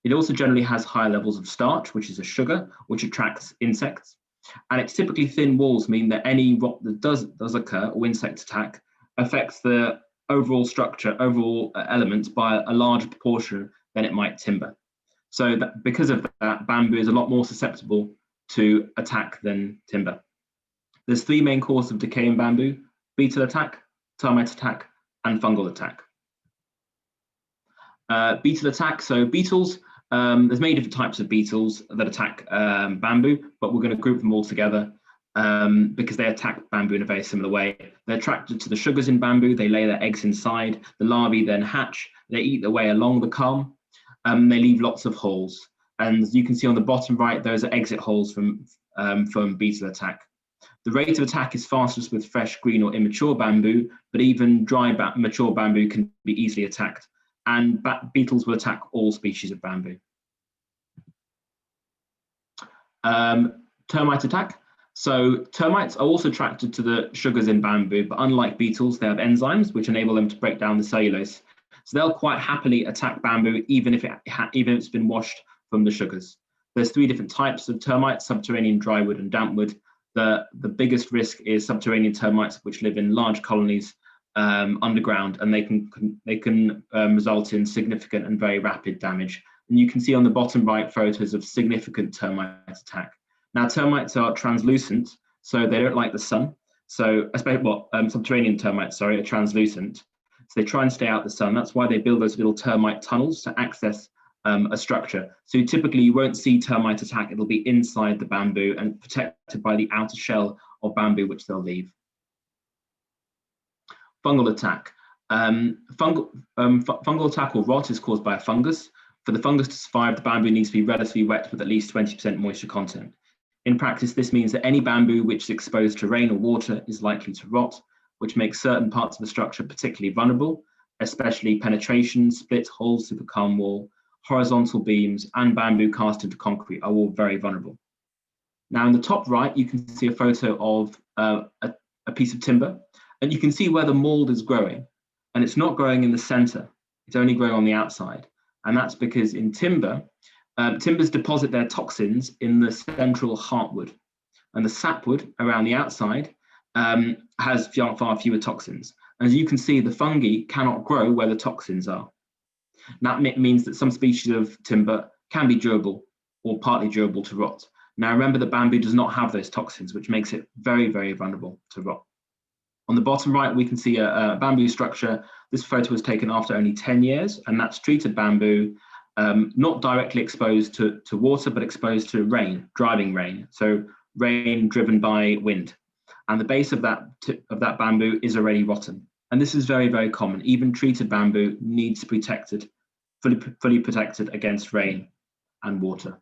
Speaker 6: It also generally has high levels of starch, which is a sugar, which attracts insects. And its typically thin walls mean that any rot that does occur or insect attack affects the overall structure, overall elements by a larger proportion than it might timber. So that because of that, bamboo is a lot more susceptible to attack than timber. There's three main causes of decay in bamboo: beetle attack, termite attack, and fungal attack. Beetle attack, so beetles, there's many different types of beetles that attack bamboo, but we're going to group them all together because they attack bamboo in a very similar way. They're attracted to the sugars in bamboo, they lay their eggs inside, the larvae then hatch, they eat their way along the culm, they leave lots of holes. And as you can see on the bottom right, those are exit holes from beetle attack. The rate of attack is fastest with fresh, green or immature bamboo, but even dry mature bamboo can be easily attacked. And beetles will attack all species of bamboo. Termite attack. So termites are also attracted to the sugars in bamboo, but unlike beetles, they have enzymes which enable them to break down the cellulose. So they'll quite happily attack bamboo even if it's been washed from the sugars. There's three different types of termites: subterranean, drywood, and dampwood. The biggest risk is subterranean termites, which live in large colonies underground, and they can result in significant and very rapid damage. And you can see on the bottom right photos of significant termite attack. Now, termites are translucent, so they don't like the sun. So, subterranean termites, sorry, are translucent. So they try and stay out the sun. That's why they build those little termite tunnels to access a structure. So typically you won't see termite attack. It'll be inside the bamboo and protected by the outer shell of bamboo, which they'll leave. Fungal attack. Fungal attack or rot is caused by a fungus. For the fungus to survive, the bamboo needs to be relatively wet with at least 20% moisture content. In practice, this means that any bamboo which is exposed to rain or water is likely to rot, which makes certain parts of the structure particularly vulnerable, especially penetration, split holes through the culm wall, horizontal beams, and bamboo cast into concrete are all very vulnerable. Now, in the top right, you can see a photo of a piece of timber, and you can see where the mold is growing, and it's not growing in the center, it's only growing on the outside. And that's because in timber, timbers deposit their toxins in the central heartwood, and the sapwood around the outside has far fewer toxins. As you can see, the fungi cannot grow where the toxins are. That means that some species of timber can be durable or partly durable to rot. Now remember that bamboo does not have those toxins, which makes it very, very vulnerable to rot. On the bottom right, we can see a bamboo structure. This photo was taken after only 10 years, and that's treated bamboo, not directly exposed to water, but exposed to rain, driving rain. So rain driven by wind. And the base of that bamboo is already rotten. And this is very, very common. Even treated bamboo needs to be protected, fully protected against rain and water.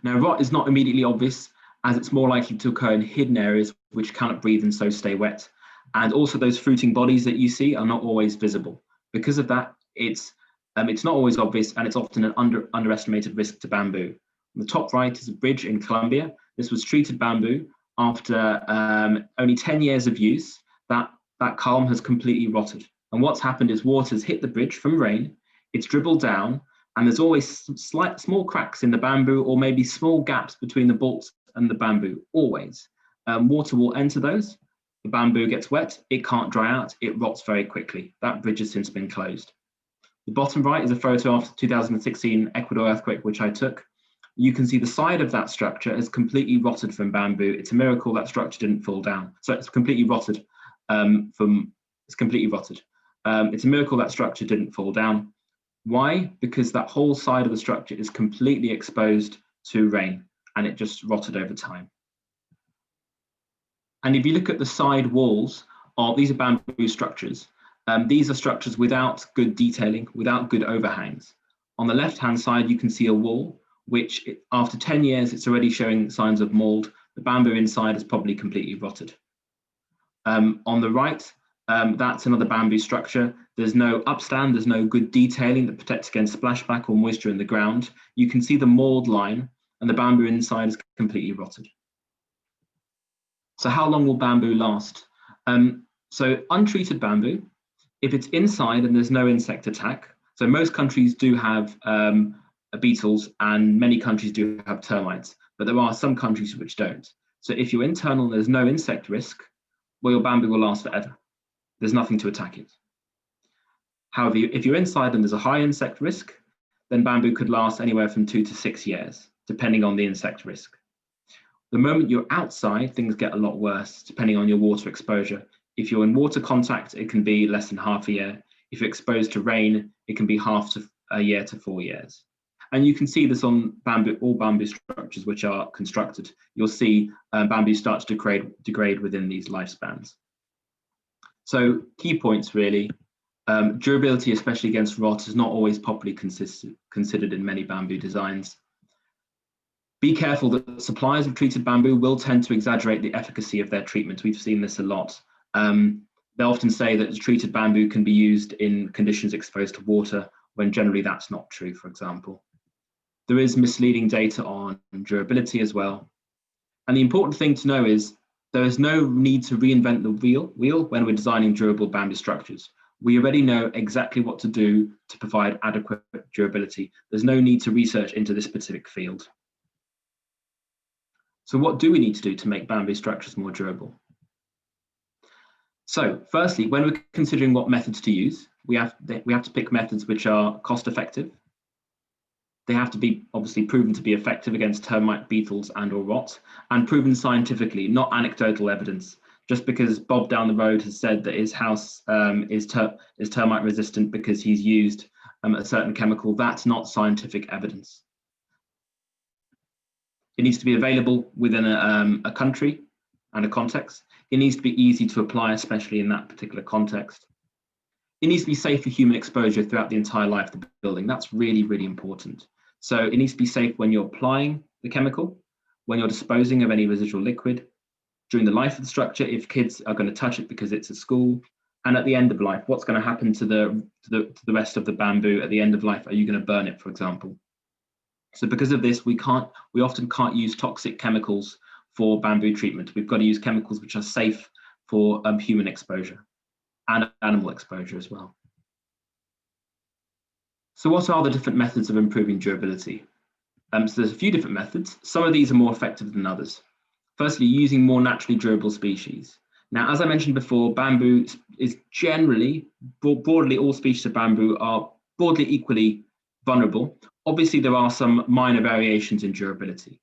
Speaker 6: Now, rot is not immediately obvious, as it's more likely to occur in hidden areas which cannot breathe and so stay wet. And also those fruiting bodies that you see are not always visible. Because of that, it's not always obvious, and it's often an underestimated risk to bamboo. On the top right is a bridge in Colombia. This was treated bamboo. After only 10 years of use, that culm has completely rotted. And what's happened is water's hit the bridge from rain, it's dribbled down, and there's always small cracks in the bamboo, or maybe small gaps between the bolts and the bamboo, always. Water will enter those, the bamboo gets wet, it can't dry out, it rots very quickly. That bridge has since been closed. The bottom right is a photo after the 2016 Ecuador earthquake, which I took. You can see the side of that structure is completely rotted from bamboo. It's a miracle that structure didn't fall down. So it's completely rotted it's completely rotted. It's a miracle that structure didn't fall down. Why? Because that whole side of the structure is completely exposed to rain, and it just rotted over time. And if you look at the side walls, these are bamboo structures. These are structures without good detailing, without good overhangs. On the left-hand side, you can see a wall, which after 10 years, it's already showing signs of mold. The bamboo inside is probably completely rotted. On the right, that's another bamboo structure. There's no upstand, there's no good detailing that protects against splashback or moisture in the ground. You can see the mold line, and the bamboo inside is completely rotted. So how long will bamboo last? So untreated bamboo, if it's inside and there's no insect attack, so most countries do have beetles and many countries do have termites, but there are some countries which don't. So if you're internal and there's no insect risk, well, your bamboo will last forever. there's nothing to attack it. However, if you're inside and there's a high insect risk, then bamboo could last anywhere from 2 to 6 years, depending on the insect risk. The moment you're outside, things get a lot worse, depending on your water exposure. If you're in water contact, it can be less than half a year. If you're exposed to rain, it can be half to a year to 4 years. And you can see this on all bamboo structures which are constructed. You'll see bamboo start to degrade within these lifespans. So key points really, durability, especially against rot, is not always properly considered in many bamboo designs. Be careful that suppliers of treated bamboo will tend to exaggerate the efficacy of their treatment. We've seen this a lot. They often say that treated bamboo can be used in conditions exposed to water, when generally that's not true, for example. There is misleading data on durability as well. And the important thing to know is there is no need to reinvent the wheel when we're designing durable bamboo structures. We already know exactly what to do to provide adequate durability. There's no need to research into this specific field. So what do we need to do to make bamboo structures more durable? So firstly, when we're considering what methods to use, we have to pick methods which are cost effective. They have to be obviously proven to be effective against termite, beetles, and or rot, and proven scientifically, not anecdotal evidence. Just because Bob down the road has said that his house is termite resistant because he's used a certain chemical, that's not scientific evidence. It needs to be available within a country and a context. It needs to be easy to apply, especially in that particular context. It needs to be safe for human exposure throughout the entire life of the building. That's really, really important. So it needs to be safe when you're applying the chemical, when you're disposing of any residual liquid, during the life of the structure, if kids are going to touch it because it's a school, and at the end of life, what's going to happen to the rest of the bamboo at the end of life? Are you going to burn it, for example? So because of this, we often can't use toxic chemicals for bamboo treatment. We've got to use chemicals which are safe for human exposure and animal exposure as well. So what are the different methods of improving durability? So there's a few different methods. Some of these are more effective than others. Firstly, using more naturally durable species. Now, as I mentioned before, bamboo is generally, broadly, all species of bamboo are broadly equally vulnerable. Obviously, there are some minor variations in durability,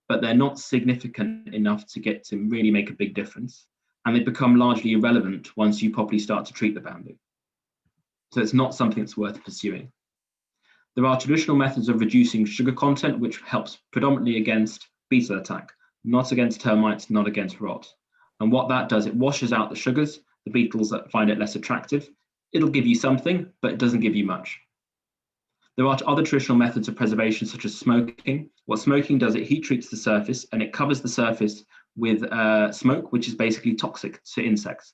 Speaker 6: but they're not significant enough to really make a big difference. And they become largely irrelevant once you properly start to treat the bamboo. So it's not something that's worth pursuing. There are traditional methods of reducing sugar content, which helps predominantly against beetle attack, not against termites, not against rot. And what that does, it washes out the sugars, the beetles that find it less attractive. It'll give you something, but it doesn't give you much. There are other traditional methods of preservation, such as smoking. What smoking does, it heat treats the surface and it covers the surface with smoke, which is basically toxic to insects.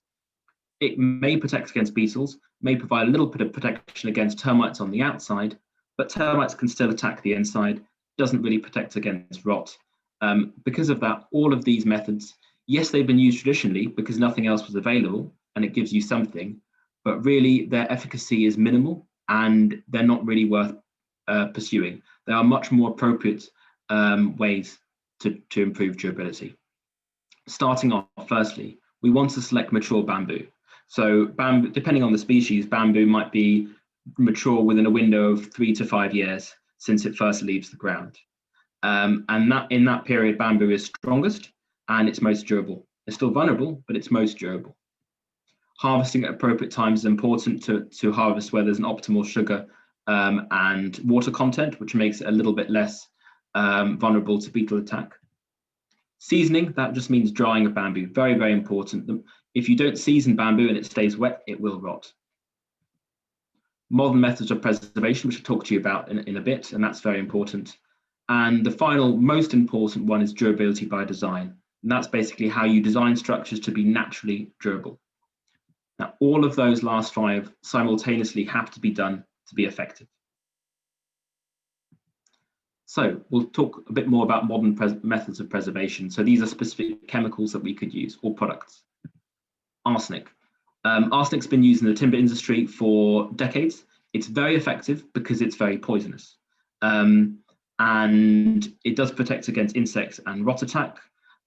Speaker 6: It may protect against beetles, may provide a little bit of protection against termites on the outside, but termites can still attack the inside, doesn't really protect against rot. Because of that, all of these methods, yes, they've been used traditionally because nothing else was available and it gives you something, but really their efficacy is minimal and they're not really worth pursuing. There are much more appropriate ways to improve durability. Starting off, firstly, we want to select mature bamboo. So bamboo, depending on the species, bamboo might be mature within a window of 3 to 5 years since it first leaves the ground. And in that period, bamboo is strongest and it's most durable. It's still vulnerable, but it's most durable. Harvesting at appropriate times is important to harvest where there's an optimal sugar and water content, which makes it a little bit less vulnerable to beetle attack. Seasoning, that just means drying of bamboo. Very, very important. If you don't season bamboo and it stays wet, it will rot. Modern methods of preservation, which I'll talk to you about in a bit, and that's very important. And the final, most important one is durability by design. And that's basically how you design structures to be naturally durable. Now, all of those last 5 simultaneously have to be done to be effective. So we'll talk a bit more about modern methods of preservation. So these are specific chemicals that we could use, or products. Arsenic. Arsenic's been used in the timber industry for decades. It's very effective because it's very poisonous. And it does protect against insects and rot attack.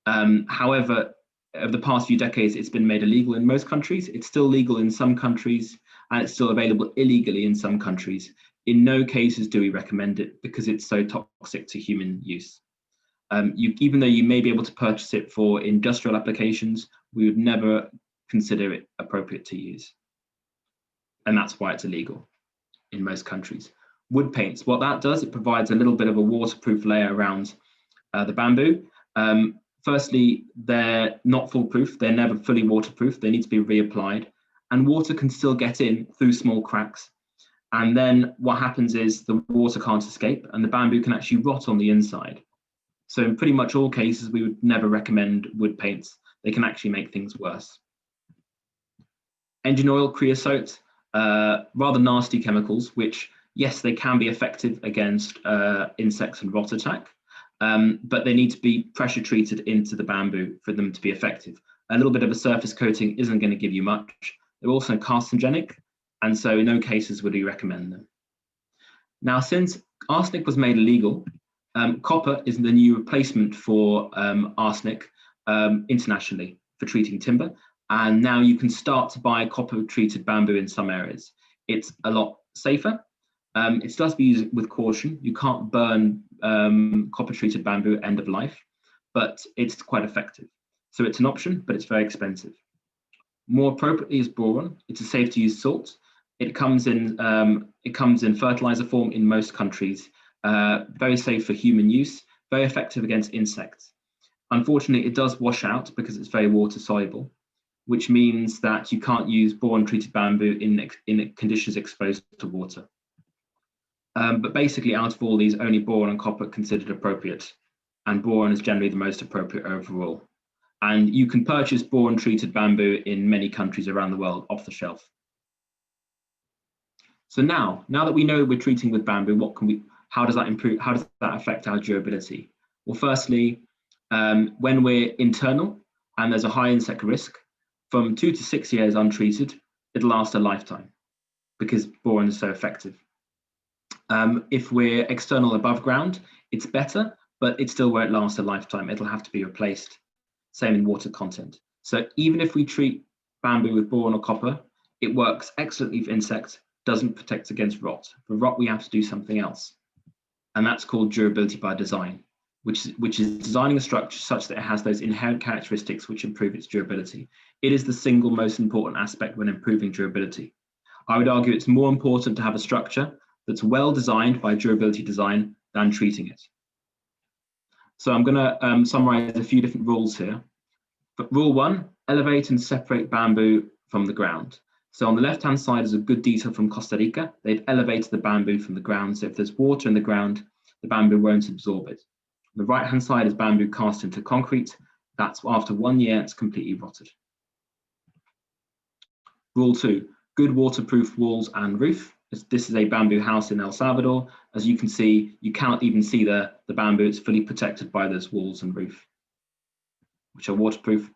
Speaker 6: However, over the past few decades, it's been made illegal in most countries. It's still legal in some countries, and it's still available illegally in some countries. In no cases do we recommend it because it's so toxic to human use. Even though you may be able to purchase it for industrial applications, we would never consider it appropriate to use. And that's why it's illegal in most countries. Wood paints, what that does, it provides a little bit of a waterproof layer around the bamboo. Firstly, they're not foolproof, they're never fully waterproof, they need to be reapplied, and water can still get in through small cracks. And then what happens is the water can't escape and the bamboo can actually rot on the inside. So in pretty much all cases, we would never recommend wood paints. They can actually make things worse. Engine oil, creosote, rather nasty chemicals, which, yes, they can be effective against insects and rot attack, but they need to be pressure treated into the bamboo for them to be effective. A little bit of a surface coating isn't going to give you much. They're also carcinogenic, and so in no cases would we recommend them. Now, since arsenic was made illegal, copper is the new replacement for arsenic internationally for treating timber, and now you can start to buy copper-treated bamboo in some areas. It's a lot safer. It still has to be used with caution. You can't burn copper-treated bamboo at end of life, but it's quite effective. So it's an option, but it's very expensive. More appropriately is boron. It's a safe-to-use salt. It comes in fertilizer form in most countries. Very safe for human use, very effective against insects. Unfortunately, it does wash out because it's very water soluble, which means that you can't use boron-treated bamboo in conditions exposed to water. But basically, out of all these, only boron and copper are considered appropriate, and boron is generally the most appropriate overall. And you can purchase boron-treated bamboo in many countries around the world off the shelf. So now that we know we're treating with bamboo, how does that improve? How does that affect our durability? Well, firstly, when we're internal and there's a high insect risk, from 2 to 6 years untreated, it'll last a lifetime because boron is so effective. If we're external above ground, it's better, but it still won't last a lifetime. It'll have to be replaced. Same in water content. So even if we treat bamboo with boron or copper, it works excellently for insects, doesn't protect against rot. For rot, we have to do something else. And that's called durability by design, which is designing a structure such that it has those inherent characteristics which improve its durability. It is the single most important aspect when improving durability. I would argue it's more important to have a structure that's well designed by durability design than treating it. So I'm going to summarize a few different rules here. But rule 1, elevate and separate bamboo from the ground. So on the left-hand side is a good detail from Costa Rica. They've elevated the bamboo from the ground. So if there's water in the ground, the bamboo won't absorb it. The right-hand side is bamboo cast into concrete. That's after 1 year, it's completely rotted. Rule 2, good waterproof walls and roof. This is a bamboo house in El Salvador. As you can see, you cannot even see the bamboo. It's fully protected by those walls and roof, which are waterproof.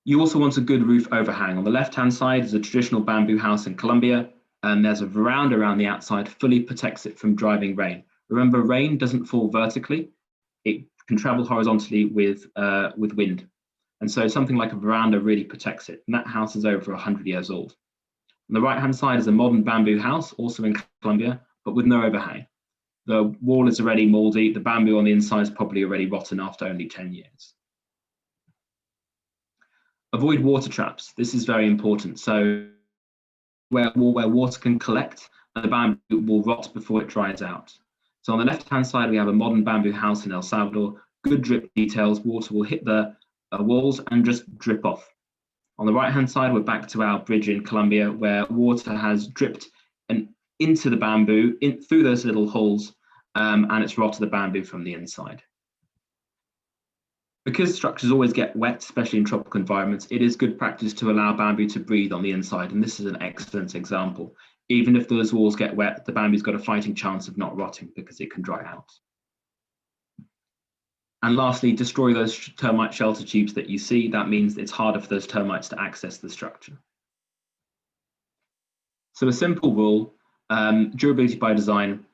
Speaker 6: You also want a good roof overhang. On the left-hand side is a traditional bamboo house in Colombia, and there's a veranda around the outside, fully protects it from driving rain. Remember, rain doesn't fall vertically. It can travel horizontally with wind. And so something like a veranda really protects it. And that house is over 100 years old. On the right-hand side is a modern bamboo house, also in Colombia, but with no overhang. The wall is already moldy. The bamboo on the inside is probably already rotten after only 10 years. Avoid water traps. This is very important. So where water can collect, and the bamboo will rot before it dries out. So on the left-hand side, we have a modern bamboo house in El Salvador. Good drip details. Water will hit the walls and just drip off. On the right-hand side, we're back to our bridge in Colombia, where water has dripped into the bamboo, through those little holes, and it's rotted the bamboo from the inside. Because structures always get wet, especially in tropical environments, it is good practice to allow bamboo to breathe on the inside, and this is an excellent example. Even if those walls get wet, the bamboo's got a fighting chance of not rotting because it can dry out. And lastly, destroy those termite shelter tubes that you see. That means it's harder for those termites to access the structure. So a simple rule, durability by design,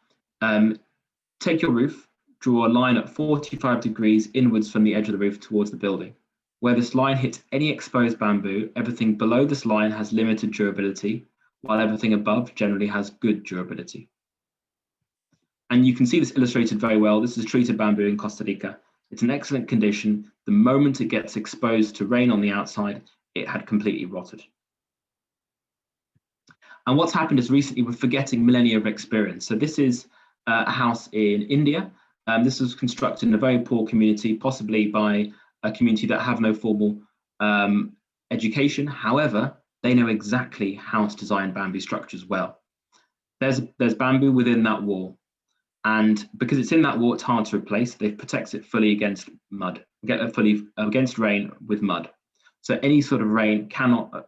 Speaker 6: take your roof, draw a line at 45 degrees inwards from the edge of the roof towards the building. Where this line hits any exposed bamboo, everything below this line has limited durability, while everything above generally has good durability. And you can see this illustrated very well. This is treated bamboo in Costa Rica. It's in excellent condition. The moment it gets exposed to rain on the outside, it had completely rotted. And what's happened is recently we're forgetting millennia of experience. So this is a house in India. This was constructed in a very poor community, possibly by a community that have no formal education. However, they know exactly how to design bamboo structures well. There's bamboo within that wall. And because it's in that wall, it's hard to replace. They protect it fully against mud, against rain with mud. So any sort of rain cannot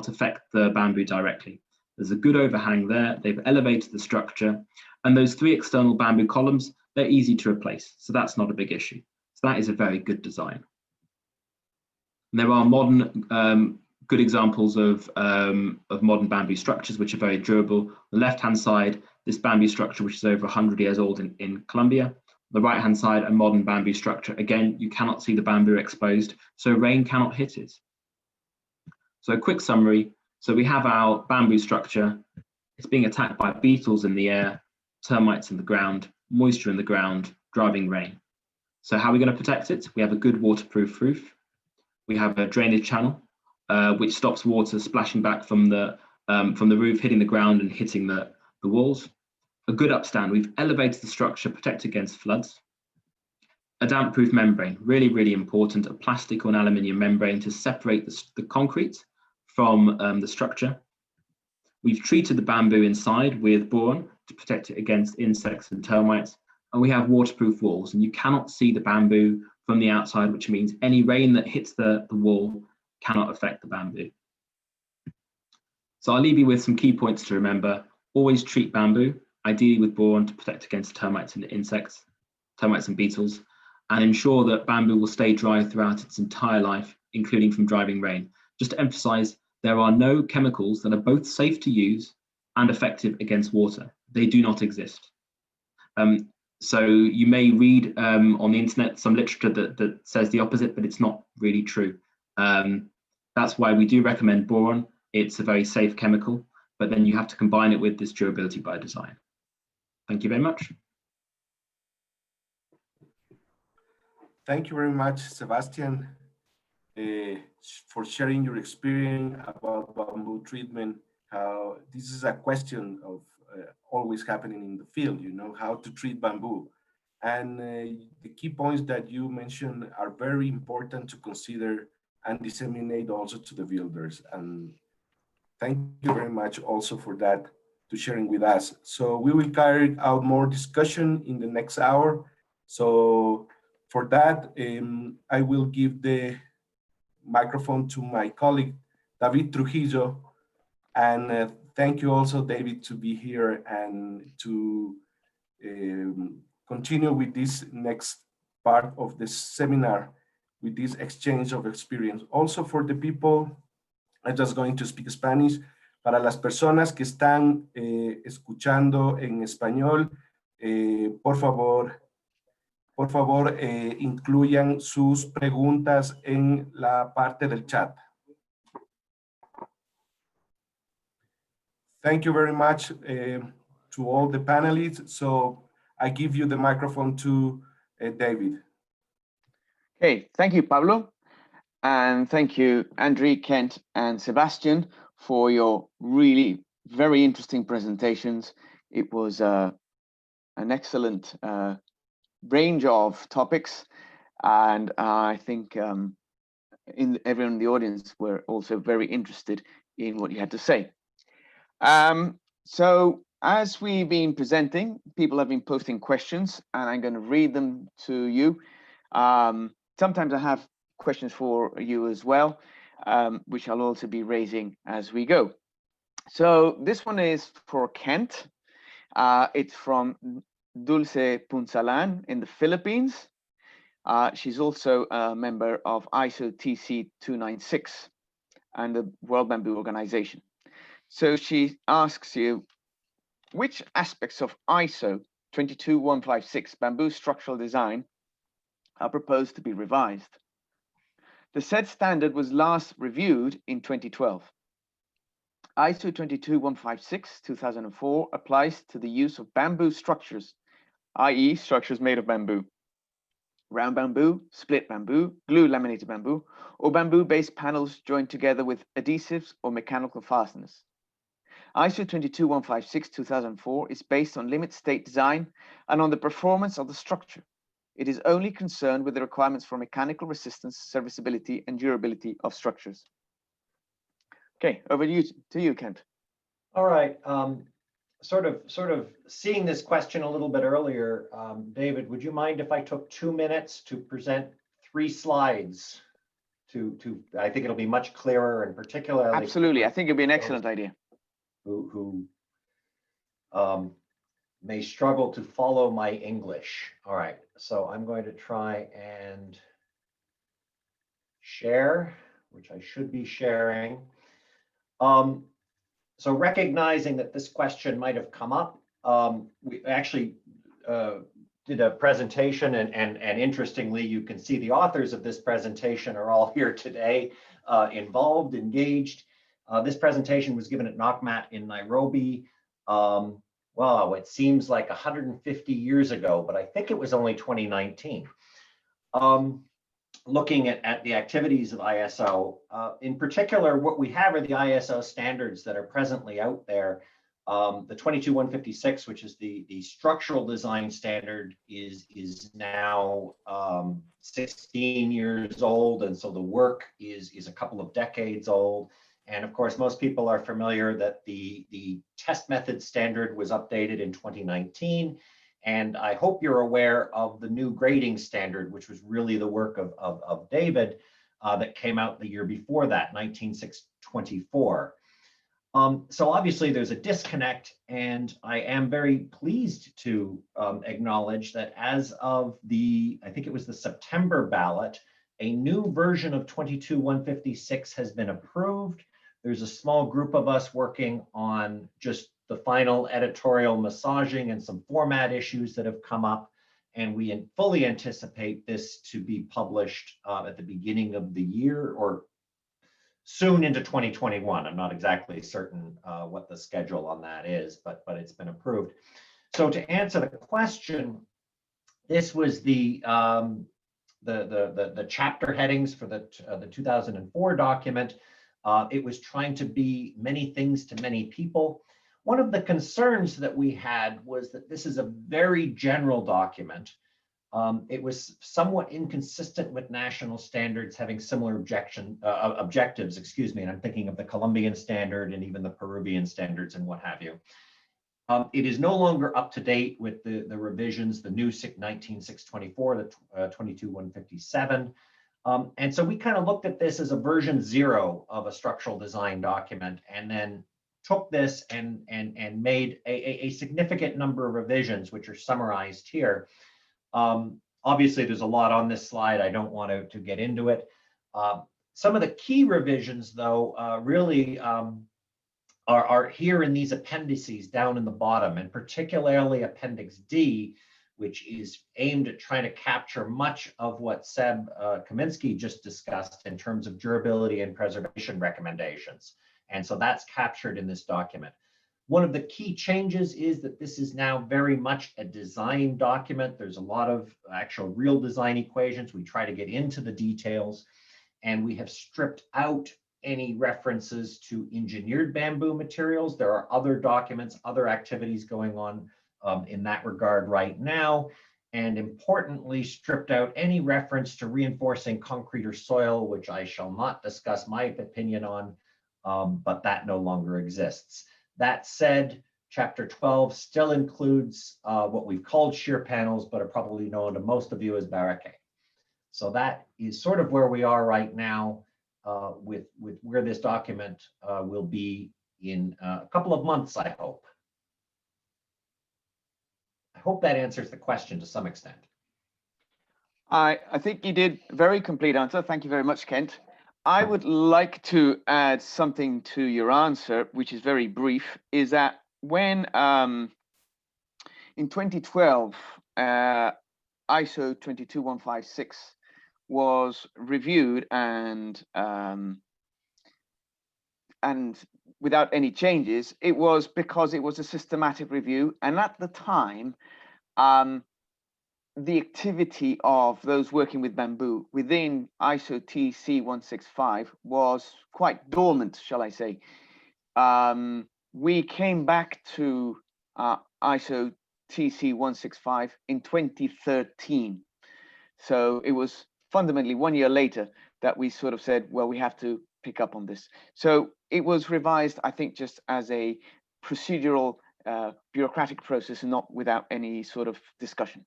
Speaker 6: affect the bamboo directly. There's a good overhang there. They've elevated the structure, and those 3 external bamboo columns, they're easy to replace. So that's not a big issue. So that is a very good design. And there are modern good examples of modern bamboo structures which are very durable. On the left-hand side, this bamboo structure, which is over 100 years old in Colombia. On the right-hand side, a modern bamboo structure. Again, you cannot see the bamboo exposed, so rain cannot hit it. So a quick summary. So we have our bamboo structure. It's being attacked by beetles in the air, termites in the ground, moisture in the ground, driving rain. So how are we going to protect it? We have a good waterproof roof. We have a drainage channel, which stops water splashing back from the roof, hitting the ground and hitting the walls. A good upstand. We've elevated the structure, protected against floods. A damp-proof membrane, really, really important. A plastic or an aluminium membrane to separate the concrete from the structure. We've treated the bamboo inside with boron to protect it against insects and termites. And we have waterproof walls, and you cannot see the bamboo from the outside, which means any rain that hits the wall cannot affect the bamboo. So I'll leave you with some key points to remember. Always treat bamboo, ideally with boron to protect against termites and insects, termites and beetles, and ensure that bamboo will stay dry throughout its entire life, including from driving rain. Just to emphasize, there are no chemicals that are both safe to use and effective against water. They do not exist. So you may read on the internet some literature that says the opposite, but it's not really true. That's why we do recommend boron. It's a very safe chemical, but then you have to combine it with this durability by design. Thank you very much.
Speaker 1: Thank you very much, Sebastian, for sharing your experience about bamboo treatment, how this is a question of always happening in the field, you know, how to treat bamboo. And the key points that you mentioned are very important to consider and disseminate also to the builders. And thank you very much also for that, to sharing with us. So we will carry out more discussion in the next hour. So for that, I will give the microphone to my colleague, David Trujillo. And thank you also, David, to be here and to continue with this next part of the seminar, with this exchange of experience. Also for the people, I'm just going to speak Spanish. Para las personas que están escuchando en español, por favor, incluyan sus preguntas en la parte del chat. Thank you very much to all the panelists. So I give you the microphone to David.
Speaker 5: Okay, thank you, Pablo. And thank you, Andry, Kent, and Sebastian, for your really very interesting presentations. It was an excellent range of topics, and I think everyone in the audience were also very interested in what you had to say. So as we've been presenting, people have been posting questions, and I'm going to read them to you. Sometimes I have questions for you as well, which I'll also be raising as we go. So this one is for Kent. It's from Dulce Punsalan in the Philippines. She's also a member of ISO TC 296 and the World Bamboo Organization. So she asks you, which aspects of ISO 22156 bamboo structural design are proposed to be revised? The said standard was last reviewed in 2012. ISO 22156/2004 applies to the use of bamboo structures, i.e. structures made of bamboo, round bamboo, split bamboo, glue laminated bamboo, or bamboo-based panels joined together with adhesives or mechanical fasteners. ISO 22156/2004 is based on limit state design and on the performance of the structure. It is only concerned with the requirements for mechanical resistance, serviceability, and durability of structures. Okay, over to you, Kent.
Speaker 2: All right. Sort of seeing this question a little bit earlier, David, would you mind if I took 2 minutes to present 3 slides? I think it'll be much clearer, and particularly
Speaker 5: Absolutely, I think it'd be an excellent idea.
Speaker 2: Who may struggle to follow my English. All right, so I'm going to try and share, which I should be sharing. So recognizing that this question might have come up, we actually did a presentation, and interestingly, you can see the authors of this presentation are all here today, involved, engaged. This presentation was given at NOCMAT in Nairobi. Wow, it seems like 150 years ago, but I think it was only 2019. Looking at the activities of ISO, in particular, what we have are the ISO standards that are presently out there. The 22156, which is the structural design standard, is now 16 years old, and so the work is a couple of decades old. And of course, most people are familiar that the test method standard was updated in 2019. And I hope you're aware of the new grading standard, which was really the work of David, that came out the year before that, 19624. So obviously there's a disconnect, and I am very pleased to acknowledge that as of I think it was the September ballot, a new version of 22156 has been approved. There's a small group of us working on just the final editorial massaging and some format issues that have come up, and we fully anticipate this to be published at the beginning of the year or soon into 2021. I'm not exactly certain what the schedule on that is, but it's been approved. So to answer the question, this was the chapter headings for the 2004 document. It was trying to be many things to many people. One of the concerns that we had was that this is a very general document. It was somewhat inconsistent with national standards having similar objectives, excuse me, and I'm thinking of the Colombian standard and even the Peruvian standards and what have you. It is no longer up to date with the revisions, the new 19624, the 22157. And so we kind of looked at this as a version 0 of a structural design document, and then took this and made a significant number of revisions, which are summarized here. Obviously, there's a lot on this slide. I don't want to get into it. Some of the key revisions, though, really are here in these appendices down in the bottom, and particularly Appendix D, which is aimed at trying to capture much of what Seb Kaminsky just discussed in terms of durability and preservation recommendations. And so that's captured in this document. One of the key changes is that this is now very much a design document. There's a lot of actual real design equations. We try to get into the details, and we have stripped out any references to engineered bamboo materials. There are other documents, other activities going on in that regard right now, and importantly, stripped out any reference to reinforcing concrete or soil, which I shall not discuss my opinion on, but that no longer exists. That said, Chapter 12 still includes what we've called shear panels, but are probably known to most of you as barricade. So that is sort of where we are right now with where this document will be in a couple of months, I hope. I hope that answers the question to some extent.
Speaker 5: I think you did a very complete answer. Thank you very much, Kent. I would like to add something to your answer, which is very brief, is that when in 2012, ISO 22156 was reviewed and without any changes, it was because it was a systematic review, and at the time, the activity of those working with bamboo within ISO TC 165 was quite dormant, shall I say. We came back to ISO TC 165 in 2013. So it was fundamentally 1 year later that we sort of said, well, we have to pick up on this. So it was revised, I think, just as a procedural bureaucratic process, and not without any sort of discussion.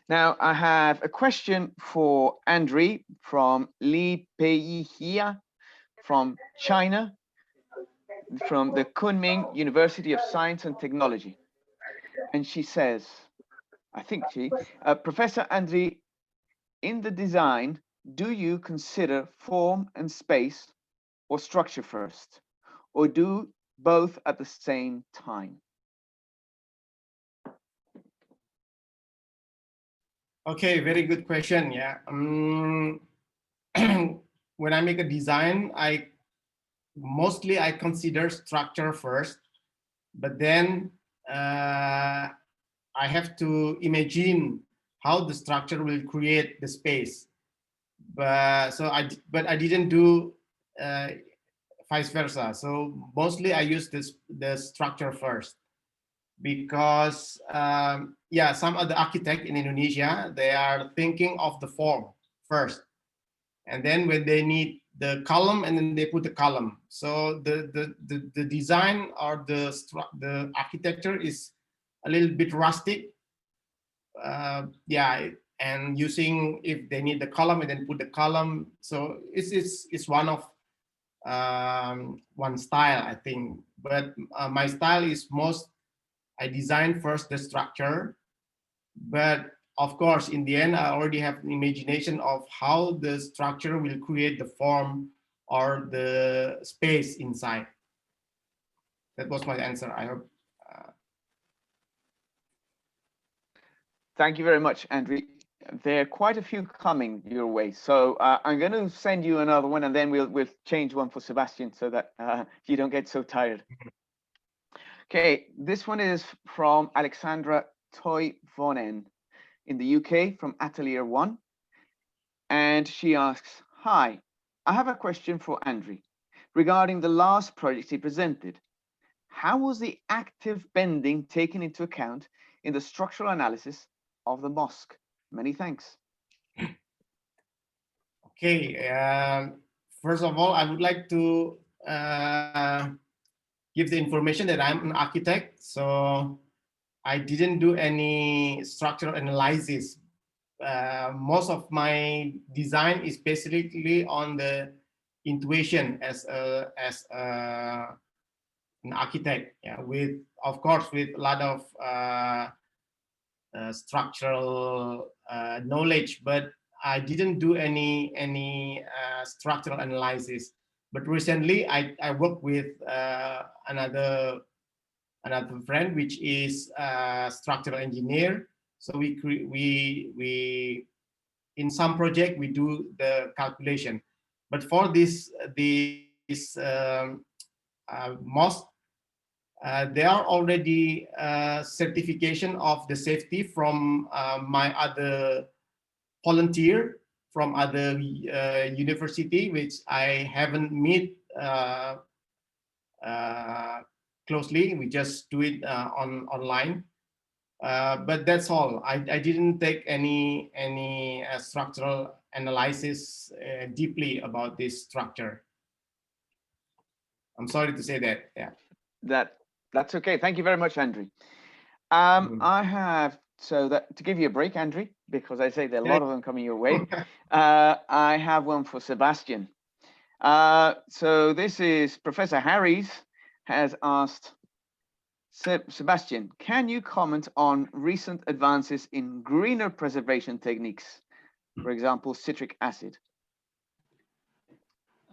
Speaker 5: Now, I have a question for Andry from Li Peihia from China, from the Kunming University of Science and Technology. And she says, I think Professor Andry, in the design, do you consider form and space or structure first, or do both at the same time?
Speaker 4: Okay, very good question. Yeah. When I make a design, I mostly consider structure first, but then I have to imagine how the structure will create the space. But I didn't do vice versa. So mostly I use the structure first, because yeah, some of the architects in Indonesia, they are thinking of the form first, and then when they need the column, and then they put the column. So the design or the architecture is a little bit rustic. Yeah, and using, if they need the column and then put the column. So it's one of one style, I think. But my style is most, I design first the structure, but of course, in the end, I already have an imagination of how the structure will create the form or the space inside. That was my answer, I hope.
Speaker 5: Thank you very much, Andry. There are quite a few coming your way. So I'm going to send you another one, and then we'll change one for Sebastian so that you don't get so tired. Okay, this one is from Alexandra Toivonen in the UK, from Atelier 1. And she asks, hi, I have a question for Andry regarding the last project he presented. How was the active bending taken into account in the structural analysis of the mosque? Many thanks.
Speaker 4: Okay, first of all, I would like to give the information that I'm an architect, so I didn't do any structural analysis. Most of my design is basically on the intuition as an architect. Yeah, with, of course, with a lot of structural knowledge, but I didn't do any structural analysis. But recently, I worked with another friend, which is a structural engineer. So we in some project we do the calculation, but for this mosque, there are already certification of the safety from my other volunteer from other university, which I haven't met closely. We just do it online. But that's all. I didn't take any structural analysis deeply about this structure. I'm sorry to say that. Yeah.
Speaker 5: That's okay. Thank you very much, Andry. I have, so that to give you a break, Andry, because I say there are a lot of them coming your way. I have one for Sebastian. So this is Professor Harries has asked, Sebastian, can you comment on recent advances in greener preservation techniques, for example, citric acid?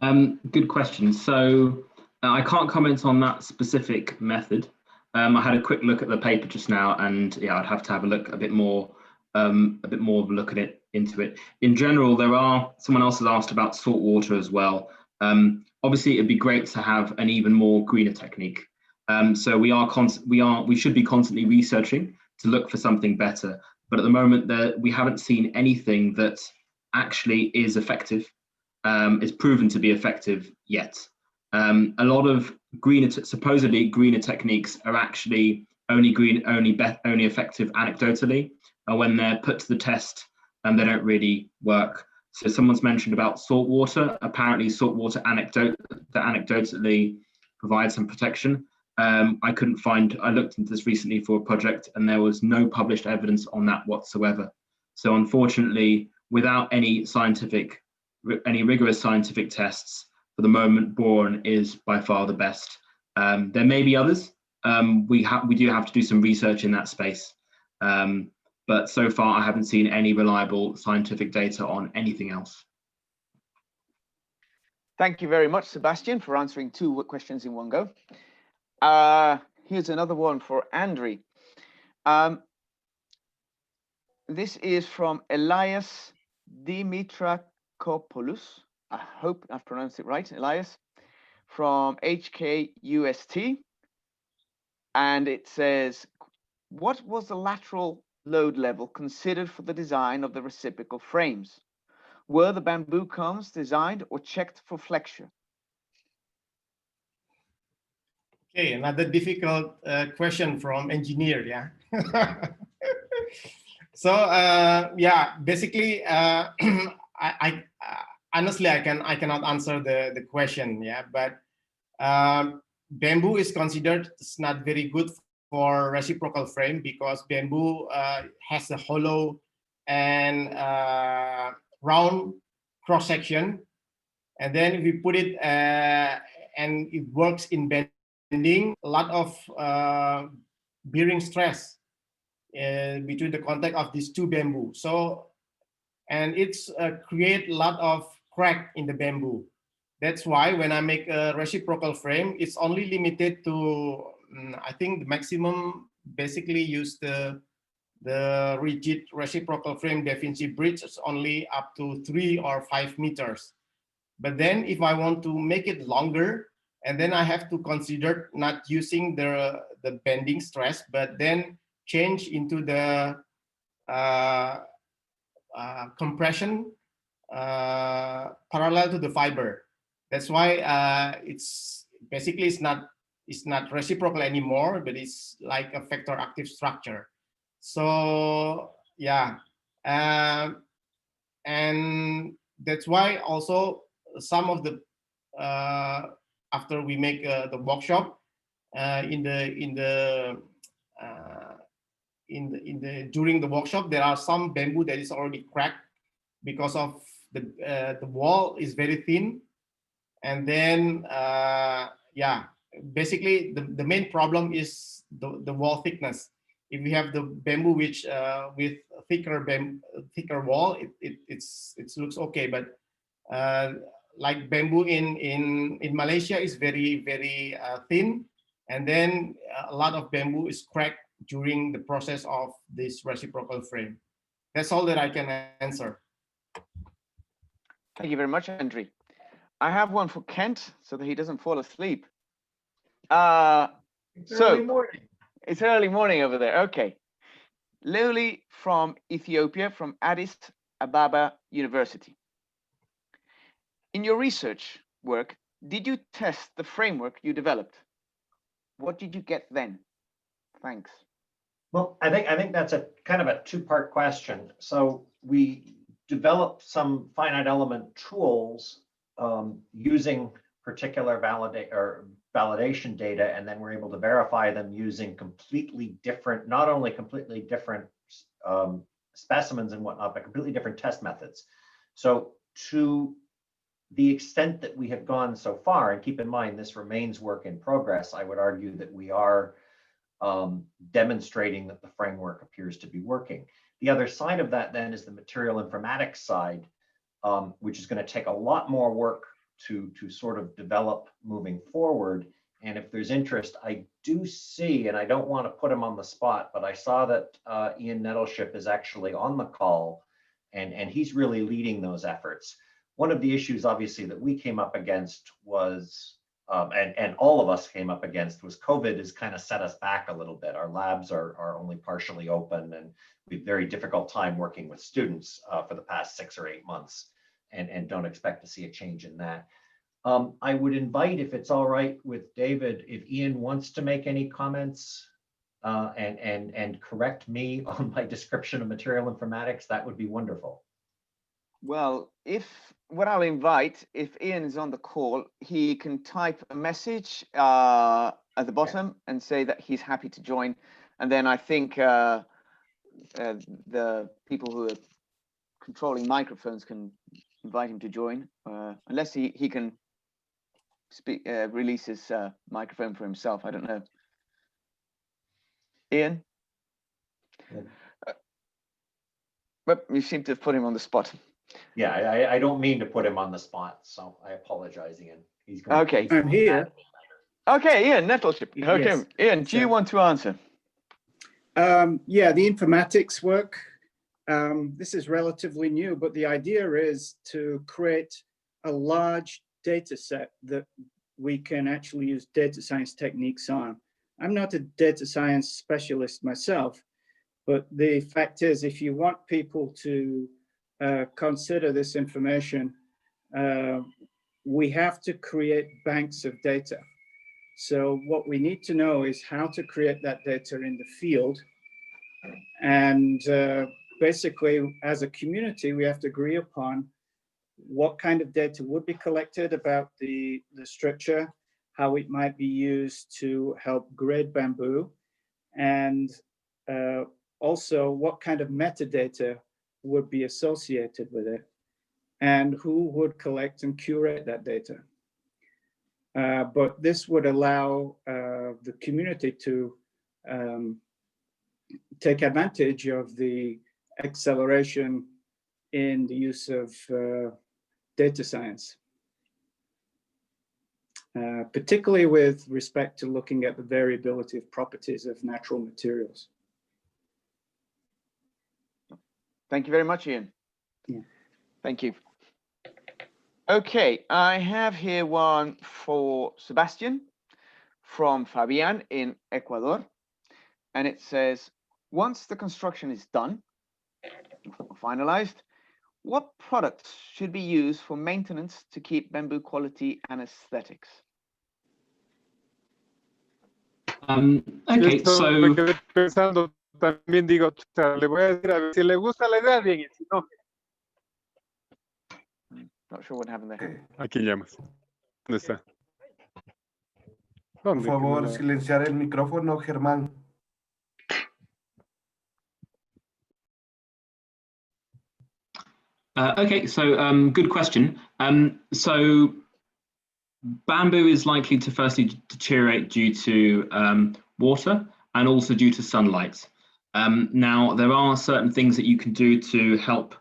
Speaker 6: Good question. So I can't comment on that specific method. I had a quick look at the paper just now, and yeah, I'd have to have a look a bit more a bit more of a look at it into it. In general, someone else has asked about salt water as well. Obviously, it'd be great to have an even more greener technique. So we should be constantly researching to look for something better. But at the moment, we haven't seen anything that actually is effective, is proven to be effective yet. A lot of supposedly greener techniques are actually only effective anecdotally, and when they're put to the test, they don't really work. So someone's mentioned about salt water. Apparently, salt water anecdotally provides some protection. I looked into this recently for a project, and there was no published evidence on that whatsoever. So unfortunately, without any rigorous scientific tests, for the moment, boron is by far the best. There may be others. We do have to do some research in that space. But so far, I haven't seen any reliable scientific data on anything else.
Speaker 5: Thank you very much, Sebastian, for answering 2 questions in one go. Here's another one for Andry. This is from Elias Dimitrakopoulos. I hope I've pronounced it right, Elias, from HKUST. And it says, what was the lateral load level considered for the design of the reciprocal frames? Were the bamboo culms designed or checked for flexure?
Speaker 4: Okay, another difficult question from engineer, yeah. So yeah, basically, I honestly I cannot answer the question, yeah. But bamboo is considered it's not very good for reciprocal frame because bamboo has a hollow and round cross section, and then if we put it and it works in bending, a lot of bearing stress between the contact of these 2 bamboo. So, and it's create a lot of crack in the bamboo. That's why when I make a reciprocal frame, it's only limited to, I think the maximum basically use the rigid reciprocal frame Da Vinci bridge is only up to 3 or 5 meters. But then if I want to make it longer, and then I have to consider not using the bending stress, but then change into the compression parallel to the fiber. That's why it's basically it's not reciprocal anymore, but it's like a vector active structure. So yeah, and that's why also some of the after we make the workshop during the workshop, there are some bamboo that is already cracked because of the wall is very thin, and then yeah, basically the main problem is the wall thickness. If we have the bamboo which with thicker wall, it looks okay, but like bamboo in Malaysia is very thin, and then a lot of bamboo is cracked during the process of this reciprocal frame. That's all that I can answer.
Speaker 5: Thank you very much, Andry. I have one for Kent so that he doesn't fall asleep. Early morning. It's early morning over there. Okay. Lily from Ethiopia, from Addis Ababa University. In your research work, did you test the framework you developed? What did you get then? Thanks.
Speaker 2: Well, I think that's a kind of a 2-part question. So we developed some finite element tools using particular validation data, and then we're able to verify them using completely different, not only completely different specimens and whatnot, but completely different test methods. So to the extent that we have gone so far, and keep in mind this remains work in progress, I would argue that we are demonstrating that the framework appears to be working. The other side of that then is the material informatics side, which is going to take a lot more work to sort of develop moving forward And if there's interest, I do see, and I don't want to put him on the spot, but I saw that Ian Nettleship is actually on the call, and he's really leading those efforts. One of the issues, obviously, that we came up against was, and all of us came up against, was COVID has kind of set us back a little bit. Our labs are only partially open, and we have a very difficult time working with students for the past 6 or 8 months, and don't expect to see a change in that. I would invite, if it's all right with David, if Ian wants to make any comments and correct me on my description of material informatics, that would be wonderful.
Speaker 5: Well, what I'll invite, if Ian is on the call, he can type a message at the bottom and say that he's happy to join. And then I think the people who are controlling microphones can invite him to join, unless he can speak, release his microphone for himself. I don't know. Ian? But you seem to have put him on the spot.
Speaker 2: Yeah, I don't mean to put him on the spot, so I apologize, Ian. He's going
Speaker 5: Okay.
Speaker 7: I'm here.
Speaker 5: Okay, Ian Nettleship. Okay,
Speaker 7: Yes.
Speaker 5: Ian, do you want to answer?
Speaker 7: Yeah, the informatics work. This is relatively new, but the idea is to create a large data set that we can actually use data science techniques on. I'm not a data science specialist myself, but the fact is, if you want people to consider this information, we have to create banks of data. So what we need to know is how to create that data in the field. And basically, as a community, we have to agree upon what kind of data would be collected about the structure, how it might be used to help grade bamboo, and also what kind of metadata would be associated with it, and who would collect and curate that data. But this would allow the community to take advantage of the acceleration in the use of data science, particularly with respect to looking at the variability of properties of natural materials.
Speaker 5: Thank you very much, Ian.
Speaker 7: Yeah.
Speaker 5: Thank you. Okay, I have here one for Sebastian from Fabian in Ecuador. And it says, once the construction is done, finalized, what products should be used for maintenance to keep bamboo quality and aesthetics?
Speaker 6: Okay, so
Speaker 8: Me quedé pensando también, digo, o sea, le voy a decir a ver si le gusta la idea, bien, y si no,
Speaker 5: Not sure what happened there.
Speaker 8: aquí llamas. ¿Dónde está?
Speaker 1: Por
Speaker 8: ¿Dónde?
Speaker 1: favor, silenciar el micrófono, Germán.
Speaker 6: Okay, so good question. So bamboo is likely to firstly deteriorate due to water and also due to sunlight. Now, there are certain things that you can do to help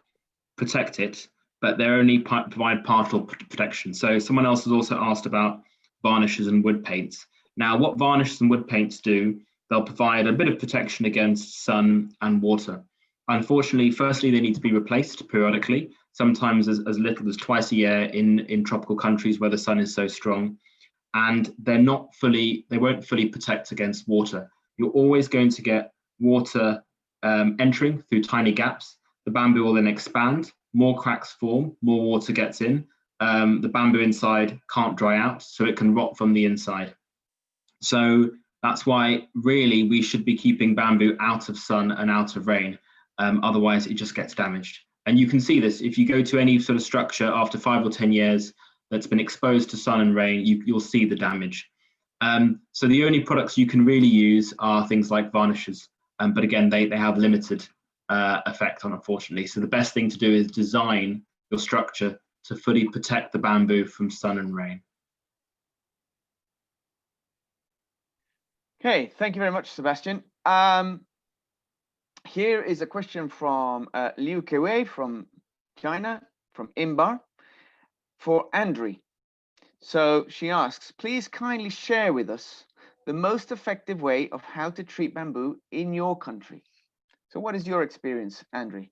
Speaker 6: protect it, but they only provide partial protection. So someone else has also asked about varnishes and wood paints. Now, what varnishes and wood paints do, they'll provide a bit of protection against sun and water. Unfortunately, firstly, they need to be replaced periodically, sometimes as little as twice a year in tropical countries where the sun is so strong. And they won't fully protect against water. You're always going to get water entering through tiny gaps. The bamboo will then expand, more cracks form, more water gets in. The bamboo inside can't dry out, so it can rot from the inside. So that's why really we should be keeping bamboo out of sun and out of rain. Otherwise it just gets damaged. And you can see this if you go to any sort of structure after 5 or 10 years that's been exposed to sun and rain, you'll see the damage. So the only products you can really use are things like varnishes. But again, they have limited effect on, unfortunately. So the best thing to do is design your structure to fully protect the bamboo from sun and rain.
Speaker 5: Okay, thank you very much, Sebastian. Here is a question from Liu Kewei from China, from INBAR, for Andry. So she asks, please kindly share with us the most effective way of how to treat bamboo in your country. So what is your experience, Andry?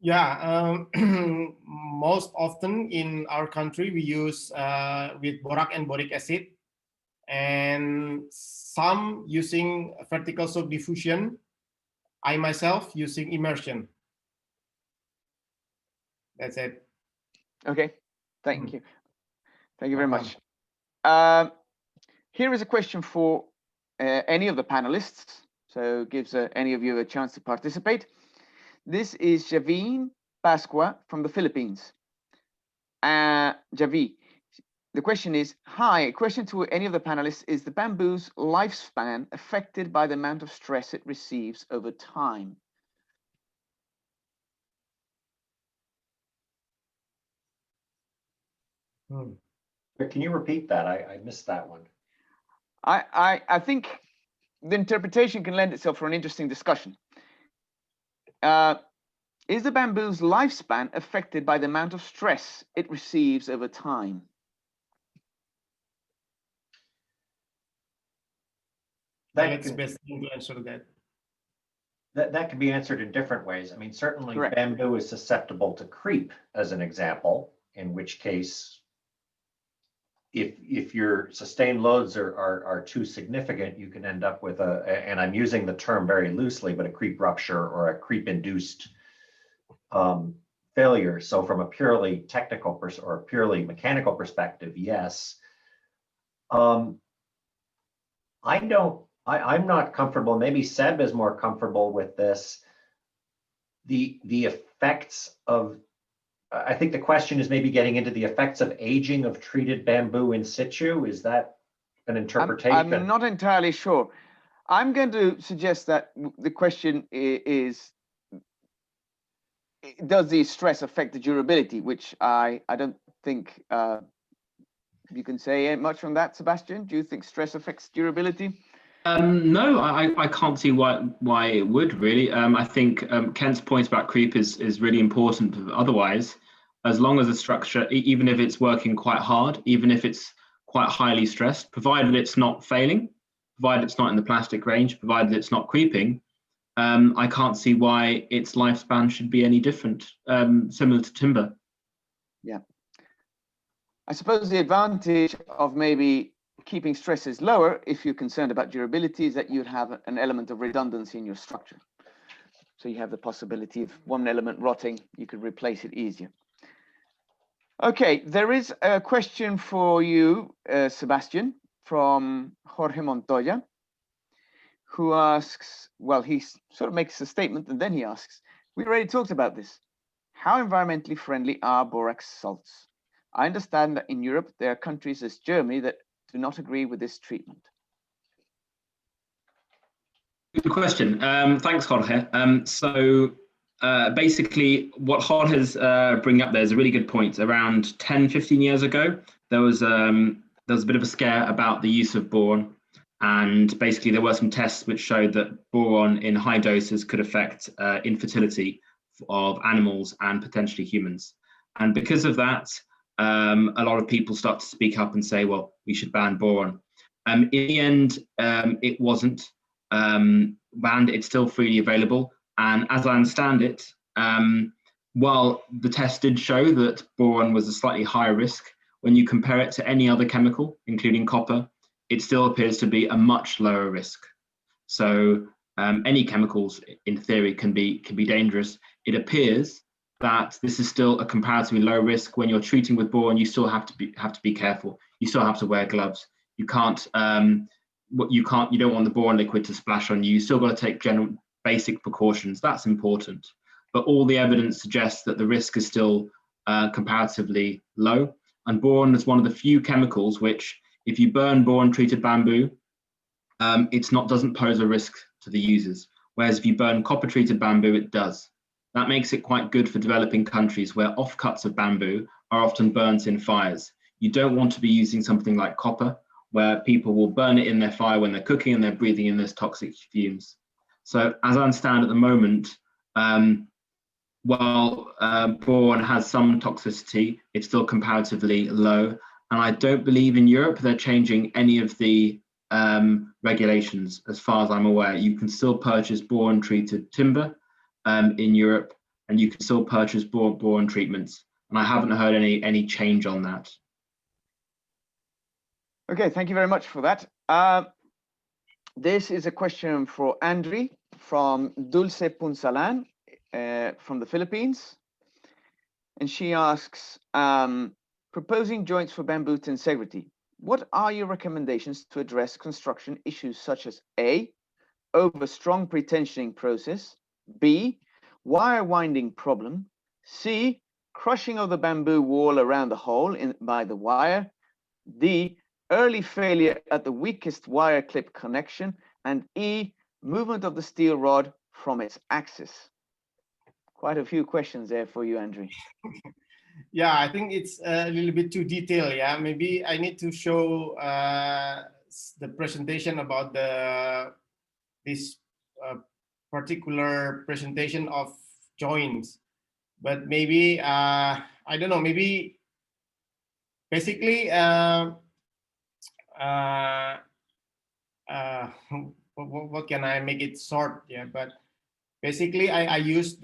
Speaker 4: Yeah, most often in our country we use with borax and boric acid, and some using vertical soap diffusion. I myself using immersion. That's it.
Speaker 5: Okay, thank you. Thank you very
Speaker 4: Welcome.
Speaker 5: much. Here is a question for any of the panelists. So it gives any of you a chance to participate. This is Javine Pasqua from the Philippines. Javi, the question is, hi, question to any of the panelists, is the bamboo's lifespan affected by the amount of stress it receives over time?
Speaker 2: Can you repeat that? I missed that one.
Speaker 5: I think the interpretation can lend itself for an interesting discussion. Is the bamboo's lifespan affected by the amount of stress it receives over time?
Speaker 4: That's best thing to answer that.
Speaker 2: That can be answered in different ways. I mean, certainly
Speaker 5: Correct.
Speaker 2: bamboo is susceptible to creep, as an example, in which case, if your sustained loads are too significant, you can end up with and I'm using the term very loosely, but a creep rupture or a creep-induced failure. So from a purely technical or purely mechanical perspective, yes. I'm not comfortable. Maybe Seb is more comfortable with this. The effects of, I think the question is maybe getting into the effects of aging of treated bamboo in situ. Is that an interpretation?
Speaker 5: I'm not entirely sure. I'm going to suggest that the question is, does the stress affect the durability? Which I don't think you can say much on that, Sebastian. Do you think stress affects durability?
Speaker 6: No, I can't see why it would really. I think Kent's point about creep is really important. Otherwise, as long as the structure, even if it's working quite hard, even if it's quite highly stressed, provided it's not failing, provided it's not in the plastic range, provided it's not creeping, I can't see why its lifespan should be any different, similar to timber.
Speaker 5: Yeah. I suppose the advantage of maybe keeping stresses lower, if you're concerned about durability, is that you'd have an element of redundancy in your structure. So you have the possibility of one element rotting, you could replace it easier. Okay, there is a question for you, Sebastian, from Jorge Montoya, who asks, well, he sort of makes a statement and then he asks, we already talked about this. How environmentally friendly are borax salts? I understand that in Europe, there are countries as Germany that do not agree with this treatment.
Speaker 6: Good question. Thanks, Jorge. Basically, what Jorge's bringing up there is a really good point. Around 10, 15 years ago, there was a bit of a scare about the use of boron. And basically, there were some tests which showed that boron in high doses could affect infertility of animals and potentially humans. And because of that, a lot of people start to speak up and say, well, we should ban boron. In the end, it wasn't banned. It's still freely available. And as I understand it, while the test did show that boron was a slightly higher risk, when you compare it to any other chemical, including copper, it still appears to be a much lower risk. So any chemicals, in theory, can be dangerous. It appears that this is still a comparatively low risk. When you're treating with boron, you still have to be careful. You still have to wear gloves. You can't. You don't want the boron liquid to splash on you. You still got to take general basic precautions. That's important. But all the evidence suggests that the risk is still comparatively low. And boron is one of the few chemicals which, if you burn boron-treated bamboo, doesn't pose a risk to the users. Whereas if you burn copper-treated bamboo, it does. That makes it quite good for developing countries where offcuts of bamboo are often burnt in fires. You don't want to be using something like copper, where people will burn it in their fire when they're cooking and they're breathing in those toxic fumes. So as I understand at the moment, while boron has some toxicity, it's still comparatively low. And I don't believe in Europe they're changing any of the regulations, as far as I'm aware. You can still purchase boron treated timber in Europe, and you can still purchase boron treatments. And I haven't heard any change on that.
Speaker 5: Okay, thank you very much for that. This is a question for Andry from Dulce Punsalan from the Philippines. And she asks, proposing joints for bamboo tensegrity, what are your recommendations to address construction issues such as A, over strong pretensioning process, B, wire winding problem, C, crushing of the bamboo wall around the hole by the wire, D, early failure at the weakest wire clip connection, and E, movement of the steel rod from its axis? Quite a few questions there for you, Andry.
Speaker 4: Yeah, I think it's a little bit too detailed. Yeah, maybe I need to show the presentation about this particular presentation of joints. But maybe I don't know. Maybe basically what can I make it short? Yeah, but basically I use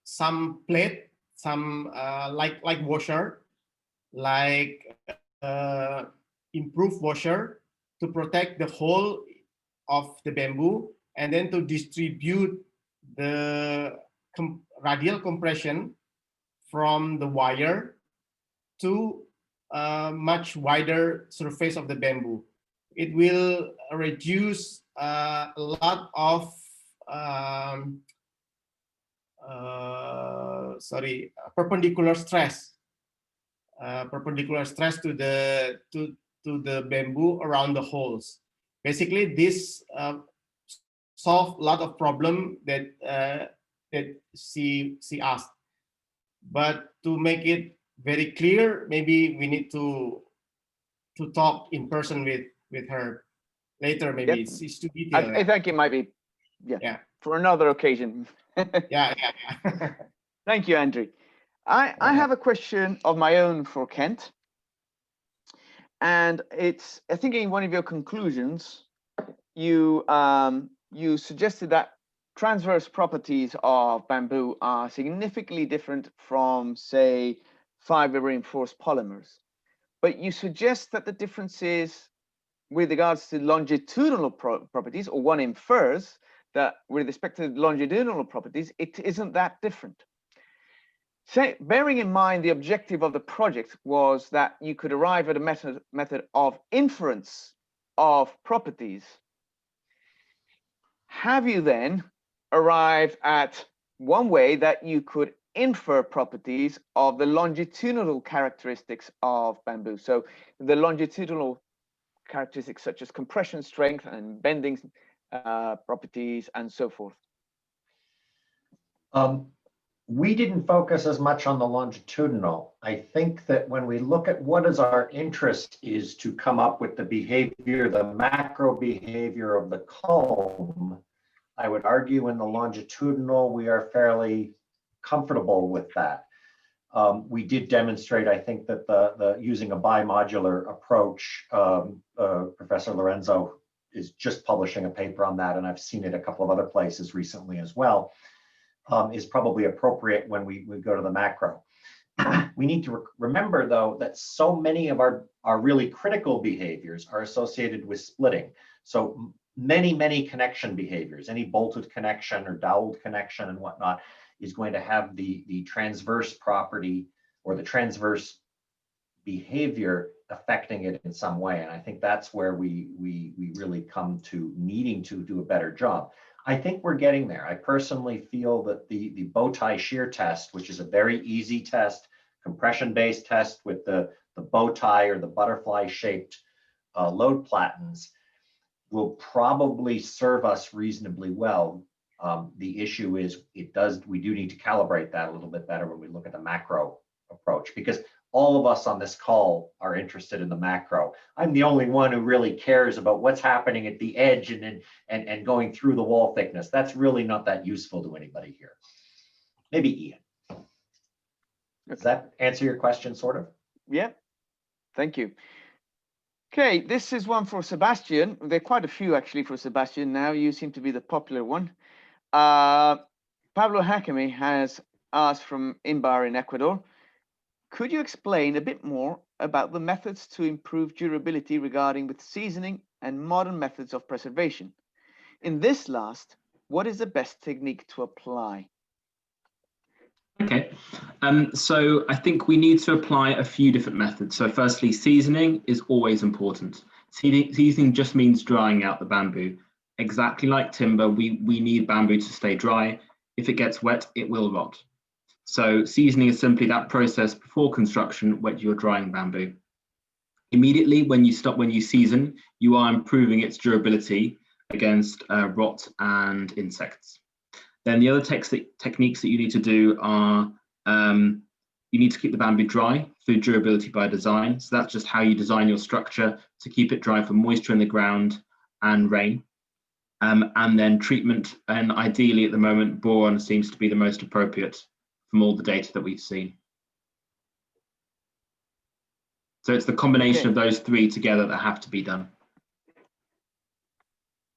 Speaker 4: some plate, some like washer, like improved washer to protect the whole of the bamboo, and then to distribute the radial compression from the wire to a much wider surface of the bamboo. It will reduce a lot of perpendicular stress to the bamboo around the holes. Basically, this solve a lot of problem that she asked. But to make it very clear, maybe we need to talk in person with her later. Maybe
Speaker 5: Yep.
Speaker 4: it's too detailed.
Speaker 5: I think it might be, yeah. For another occasion.
Speaker 4: yeah.
Speaker 5: Thank you, Andry. I have a question of my own for Kent. And it's, I think in one of your conclusions, you suggested that transverse properties of bamboo are significantly different from, say, fiber reinforced polymers. But you suggest that the differences with regards to longitudinal properties, or one infers that with respect to longitudinal properties, it isn't that different. Say, bearing in mind the objective of the project was that you could arrive at a method of inference of properties, have you then arrived at one way that you could infer properties of the longitudinal characteristics of bamboo? So the longitudinal characteristics such as compression strength and bending properties and so forth.
Speaker 2: We didn't focus as much on the longitudinal. I think that when we look at what is our interest is to come up with the behavior, the macro behavior of the culm. I would argue in the longitudinal, we are fairly comfortable with that. We did demonstrate, I think, that the using a bimodular approach, Professor Lorenzo is just publishing a paper on that, and I've seen it a couple of other places recently as well, is probably appropriate when we go to the macro. We need to remember, though, that so many of our really critical behaviors are associated with splitting. So many connection behaviors, any bolted connection or doweled connection and whatnot is going to have the transverse property or the transverse behavior affecting it in some way. And I think that's where we really come to needing to do a better job. I think we're getting there. I personally feel that the bow tie shear test, which is a very easy test, compression-based test with the bow tie or the butterfly shaped load platens, will probably serve us reasonably well. The issue is we do need to calibrate that a little bit better when we look at the macro approach, because all of us on this call are interested in the macro. I'm the only one who really cares about what's happening at the edge and going through the wall thickness. That's really not that useful to anybody here. Maybe Ian. Does that answer your question, sort of?
Speaker 5: Yeah, thank you. Okay, this is one for Sebastian. There are quite a few actually for Sebastian now. You seem to be the popular one. Pablo Hakimi has asked from INBAR in Ecuador, could you explain a bit more about the methods to improve durability regarding with seasoning and modern methods of preservation? In this last, what is the best technique to apply?
Speaker 6: Okay, so I think we need to apply a few different methods. So firstly, seasoning is always important. Seasoning just means drying out the bamboo. Exactly like timber, we need bamboo to stay dry. If it gets wet, it will rot. So seasoning is simply that process before construction when you're drying bamboo. Immediately when you season, you are improving its durability against rot and insects. Then the other techniques that you need to do are, you need to keep the bamboo dry through durability by design. So that's just how you design your structure to keep it dry from moisture in the ground and rain. And then treatment, and ideally at the moment, boron seems to be the most appropriate from all the data that we've seen. So it's the combination of those three together that have to be done.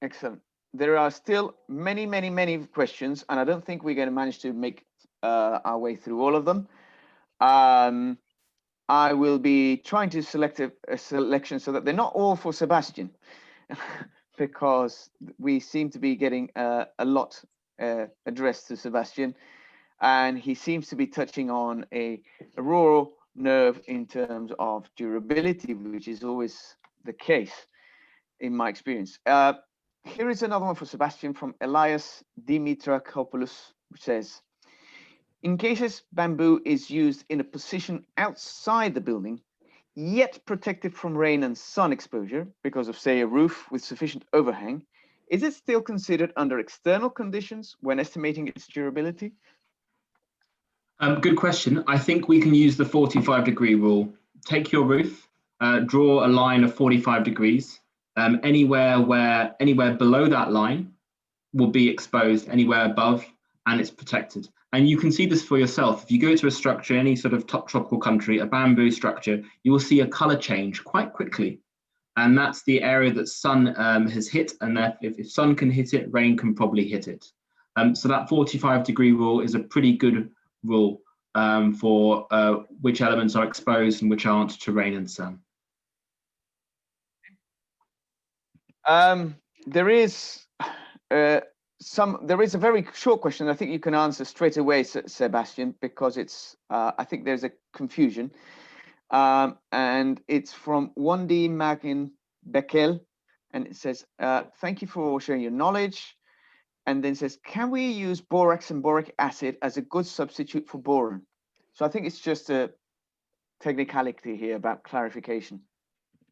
Speaker 5: Excellent. There are still many questions, and I don't think we're going to manage to make our way through all of them. I will be trying to select a selection so that they're not all for Sebastian, because we seem to be getting a lot addressed to Sebastian, and he seems to be touching on a rural nerve in terms of durability, which is always the case in my experience. Here is another one for Sebastian from Elias Dimitrakopoulos, which says, in cases bamboo is used in a position outside the building, yet protected from rain and sun exposure because of, say, a roof with sufficient overhang, is it still considered under external conditions when estimating its durability?
Speaker 6: Good question. I think we can use the 45-degree rule. Take your roof, draw a line of 45 degrees. Anywhere below that line will be exposed, anywhere above, and it's protected. And you can see this for yourself. If you go to a structure, any sort of top tropical country, a bamboo structure, you will see a color change quite quickly. And that's the area that sun has hit, and that if sun can hit it, rain can probably hit it. So that 45-degree rule is a pretty good rule for which elements are exposed and which aren't to rain and sun.
Speaker 5: There is a very short question I think you can answer straight away, Sebastian, because it's I think there's a confusion, and it's from Wandi Magin Beckel, and it says, thank you for sharing your knowledge, and then says, can we use borax and boric acid as a good substitute for boron? So I think it's just a technicality here about clarification.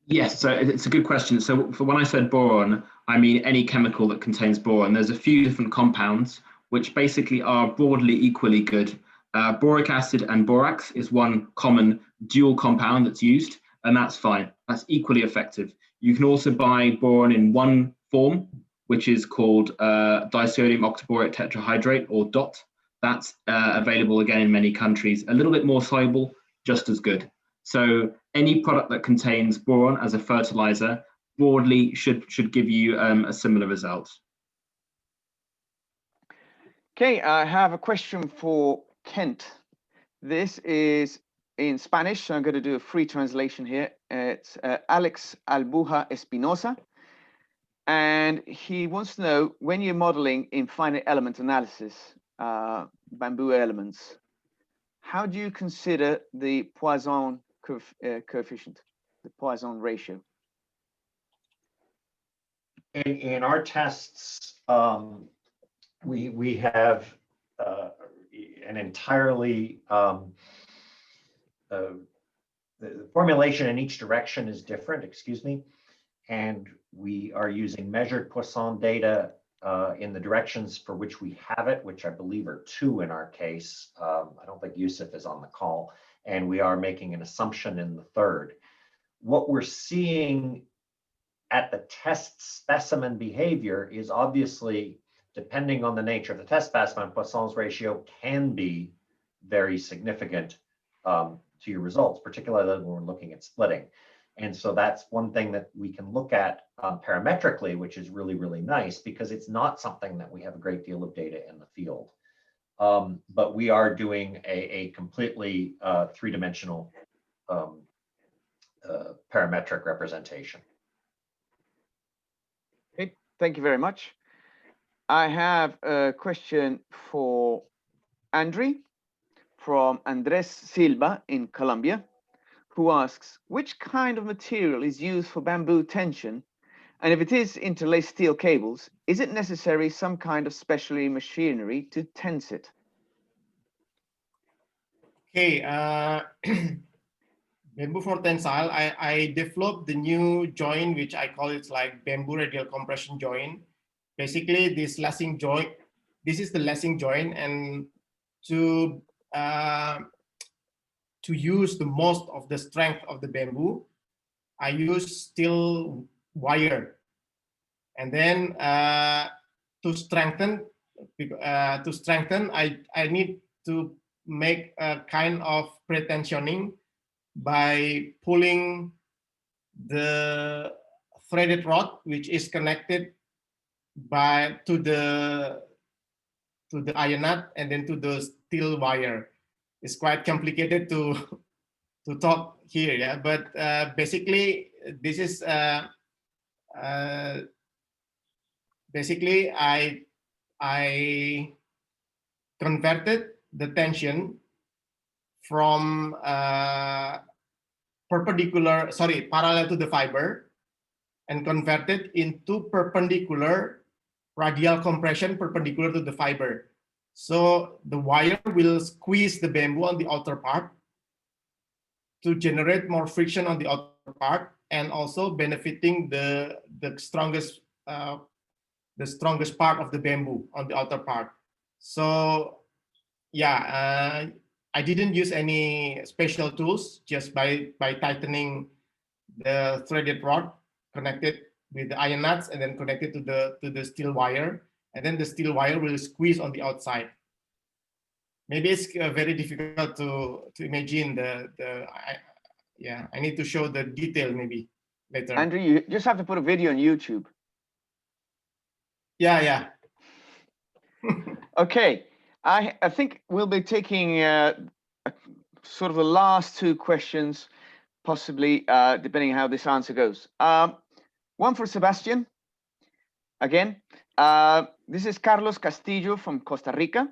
Speaker 6: Yes, so it's a good question. So for when I said boron, I mean any chemical that contains boron. There's a few different compounds which basically are broadly equally good. Boric acid and borax is one common dual compound that's used, and that's fine. That's equally effective. You can also buy boron in one form, which is called disodium octoboric tetrahydrate, or DOT. That's available again in many countries. A little bit more soluble, just as good. So any product that contains boron as a fertilizer broadly should give you a similar result.
Speaker 5: Okay, I have a question for Kent. This is in Spanish, so I'm going to do a free translation here. It's Alex Albuja Espinosa, and he wants to know, when you're modeling in finite element analysis, bamboo elements, how do you consider the Poisson coefficient, the Poisson ratio?
Speaker 2: In our tests, we have an entirely, the formulation in each direction is different, excuse me, and we are using measured Poisson data in the directions for which we have it, which I believe are 2 in our case. I don't think Yusuf is on the call, and we are making an assumption in the 3rd. What we're seeing at the test specimen behavior is obviously, depending on the nature of the test specimen, Poisson's ratio can be very significant to your results, particularly when we're looking at splitting. And so that's one thing that we can look at parametrically, which is really, really nice, because it's not something that we have a great deal of data in the field. But we are doing a completely three-dimensional parametric representation.
Speaker 5: Okay, thank you very much. I have a question for Andry from Andres Silva in Colombia, who asks, which kind of material is used for bamboo tension? And if it is interlaced steel cables, is it necessary some kind of special machinery to tense it?
Speaker 4: Okay, bamboo for tensile, I developed the new joint, which I call it like bamboo radial compression joint. Basically, this lacing joint, this is the lacing joint, and to use the most of the strength of the bamboo, I use steel wire, and then to strengthen, I need to make a kind of pretensioning by pulling the threaded rod, which is connected to the iron nut and then to the steel wire. It's quite complicated to talk here, yeah. But basically, this is basically I converted the tension from parallel to the fiber, and converted into perpendicular radial compression perpendicular to the fiber. So the wire will squeeze the bamboo on the outer part to generate more friction on the outer part, and also benefiting the strongest part of the bamboo on the outer part. So yeah, I didn't use any special tools, just by tightening the threaded rod connected with the iron nuts and then connected to the steel wire, and then the steel wire will squeeze on the outside. Maybe it's very difficult to imagine yeah, I need to show the detail maybe later.
Speaker 5: Andrew, you just have to put a video on YouTube.
Speaker 4: Yeah.
Speaker 5: Okay, I think we'll be taking sort of the last two questions, possibly, depending on how this answer goes. One for Sebastian, again. This is Carlos Castillo from Costa Rica,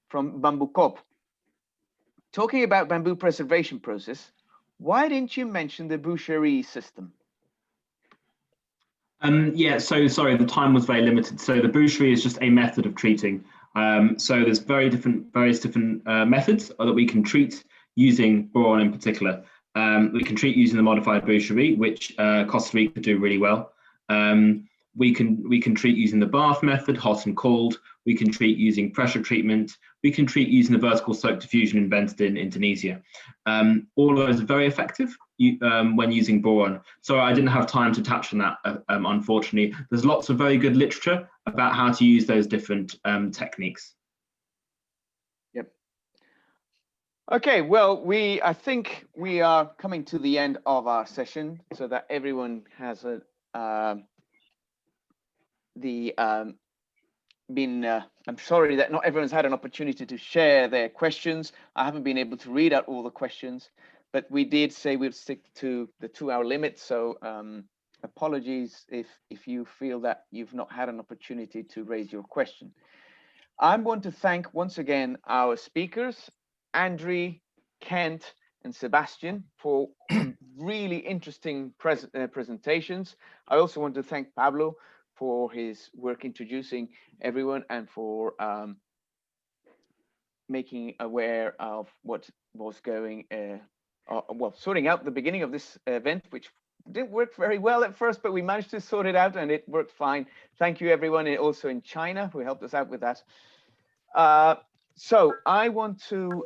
Speaker 5: from Bamboo Corp. Talking about bamboo preservation process, why didn't you mention the boucherie system?
Speaker 6: Yeah, so sorry, the time was very limited. So the boucherie is just a method of treating. So there's various different methods that we can treat using boron in particular. We can treat using the modified boucherie, which Costa Rica do really well. We can treat using the bath method, hot and cold. We can treat using pressure treatment. We can treat using the vertical soak diffusion invented in Indonesia. All of those are very effective when using boron. So I didn't have time to touch on that, unfortunately. There's lots of very good literature about how to use those different techniques.
Speaker 5: Yep. Okay, well, I think we are coming to the end of our session, so that everyone has I'm sorry that not everyone's had an opportunity to share their questions. I haven't been able to read out all the questions, but we did say we'd stick to the 2-hour limit. So apologies if you feel that you've not had an opportunity to raise your question. I want to thank once again our speakers, Andry, Kent, and Sebastian, for really interesting presentations. I also want to thank Pablo for his work introducing everyone and for making aware of what was going, well, sorting out the beginning of this event, which didn't work very well at first, but we managed to sort it out and it worked fine. Thank you everyone, and also in China who helped us out with that. So I want to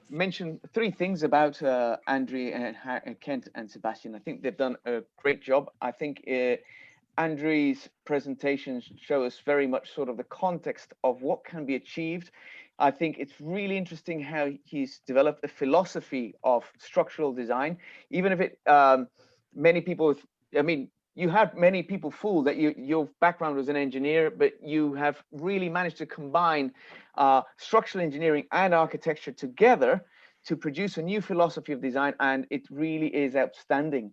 Speaker 5: mention 3 things about Andry and Kent and Sebastian. I think they've done a great job. I think Andry's presentations show us very much sort of the context of what can be achieved. I think it's really interesting how he's developed a philosophy of structural design, even if it, many people, I mean, you have many people fooled that your background was an engineer, but you have really managed to combine structural engineering and architecture together to produce a new philosophy of design, and it really is outstanding.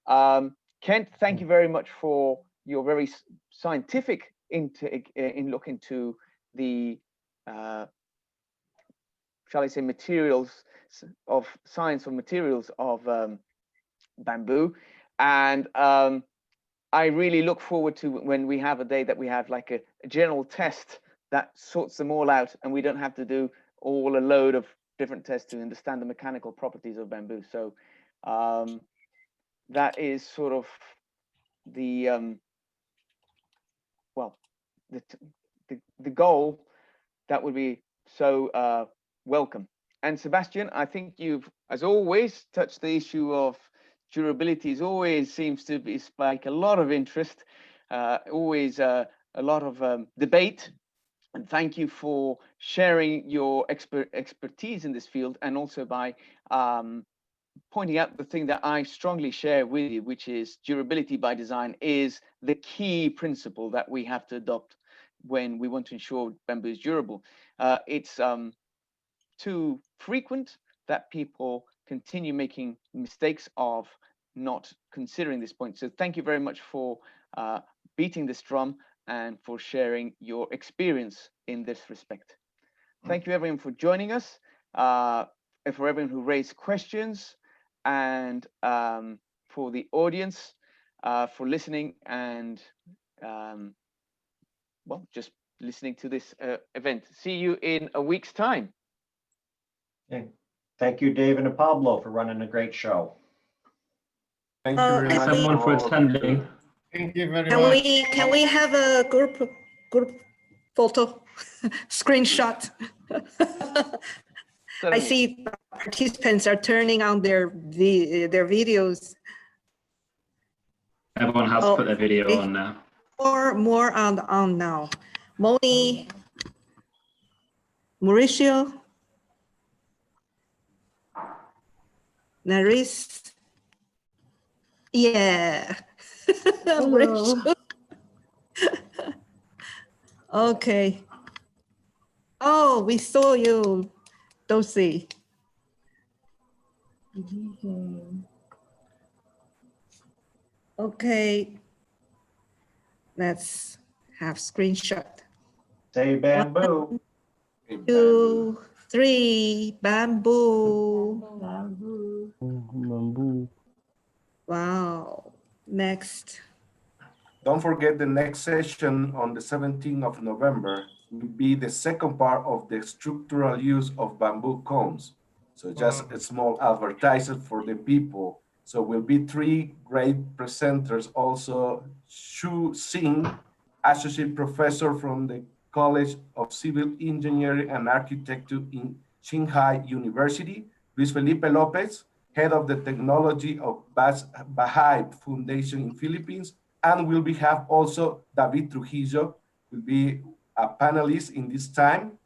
Speaker 5: Kent, thank you very much for your very scientific look into the, shall I say, materials of science of materials of bamboo. And I really look forward to when we have a day that we have like a general test that sorts them all out, and we don't have to do all a load of different tests to understand the mechanical properties of bamboo. So that is sort of the well, the goal that would be so welcome. And Sebastian, I think you've, as always, touched the issue of durability. Is always seems to be spike a lot of interest, always a lot of debate. And thank you for sharing your expertise in this field, and also by pointing out the thing that I strongly share with you, which is durability by design is the key principle that we have to adopt when we want to ensure bamboo is durable. It's too frequent that people continue making mistakes of not considering this point. So thank you very much for beating this drum and for sharing your experience in this respect. Thank you everyone for joining us, and for everyone who raised questions, and for the audience for listening and well, just listening to this event. See you in a week's time.
Speaker 2: Okay. Thank you, David and Pablo, for running a great show.
Speaker 1: Thank you very
Speaker 6: Thanks
Speaker 1: much.
Speaker 6: everyone for attending.
Speaker 4: Thank you very much.
Speaker 3: Can we have a group photo screenshot? I see participants are turning on their videos.
Speaker 6: Everyone has to put their video on now.
Speaker 3: More on now. Moni, Mauricio, Naris. Yeah. Mauricio. Okay. Oh, we saw you, Dulcie. Okay. Let's have screenshot.
Speaker 2: Say bamboo.
Speaker 3: 1, 2, 3, bamboo.
Speaker 9: Bamboo.
Speaker 3: Wow. Next.
Speaker 1: Don't forget the next session on the 17th of November will be the second part of the structural use of bamboo culms. So just a small advertisement for the people. So will be 3 great presenters. Also, Shu Singh, Associate Professor from the College of Civil Engineering and Architecture in Shanghai University, Luis Felipe Lopez, Head of the Technology of Baha'i Foundation in Philippines, and will have also David Trujillo, will be a panelist in this time,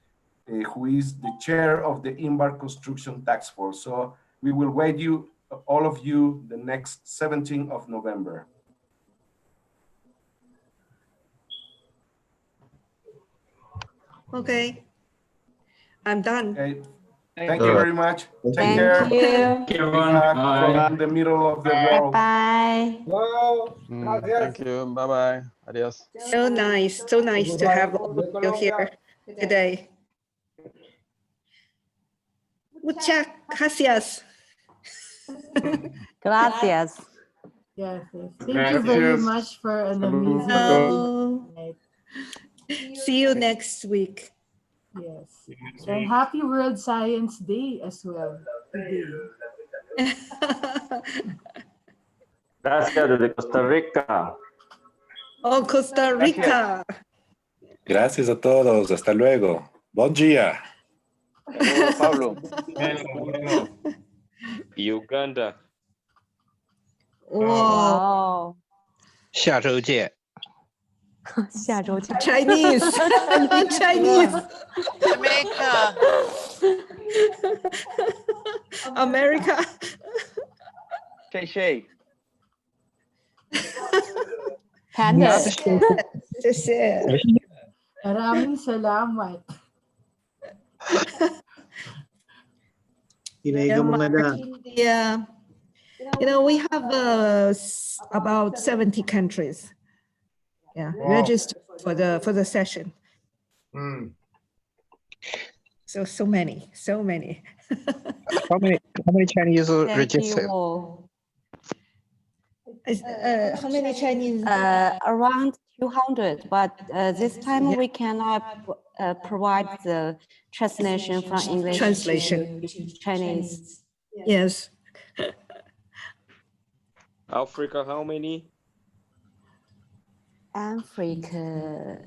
Speaker 1: who is the chair of the INBAR Construction Task Force. So we will wait you, all of you, the next 17th of November.
Speaker 3: Okay. I'm done.
Speaker 1: Okay. Thank you very much. Take care.
Speaker 10: Thank you.
Speaker 6: Thank you, everyone. Bye.
Speaker 1: From the middle of the world.
Speaker 10: Bye.
Speaker 9: Thank you. Bye-bye. Adios.
Speaker 3: So nice to have all of you here today. Muchas gracias.
Speaker 10: Gracias.
Speaker 11: Yes, yes. Thank you very much for an amazing night.
Speaker 3: See you next week.
Speaker 11: Yes. And happy World Science Day as well today.
Speaker 12: Gracias desde Costa Rica.
Speaker 3: Oh, Costa Rica.
Speaker 13: Gracias a todos. Hasta luego. Bom dia.
Speaker 5: Pablo.
Speaker 12: Uganda.
Speaker 3: Wow.
Speaker 10: 下周见。
Speaker 14: 下周见。
Speaker 3: Chinese. Chinese.
Speaker 15: Jamaica.
Speaker 3: America.
Speaker 5: Shay.
Speaker 14: Panda.
Speaker 3: 谢谢。
Speaker 11: Maraming salamat.
Speaker 3: India. You know, we have about 70 countries. Yeah, registered for the session. So many.
Speaker 10: How many Chinese registered?
Speaker 3: How many Chinese?
Speaker 14: Around 200, but this time we cannot provide the translation from English to Chinese.
Speaker 3: Yes.
Speaker 16: Africa, how many?
Speaker 14: Africa.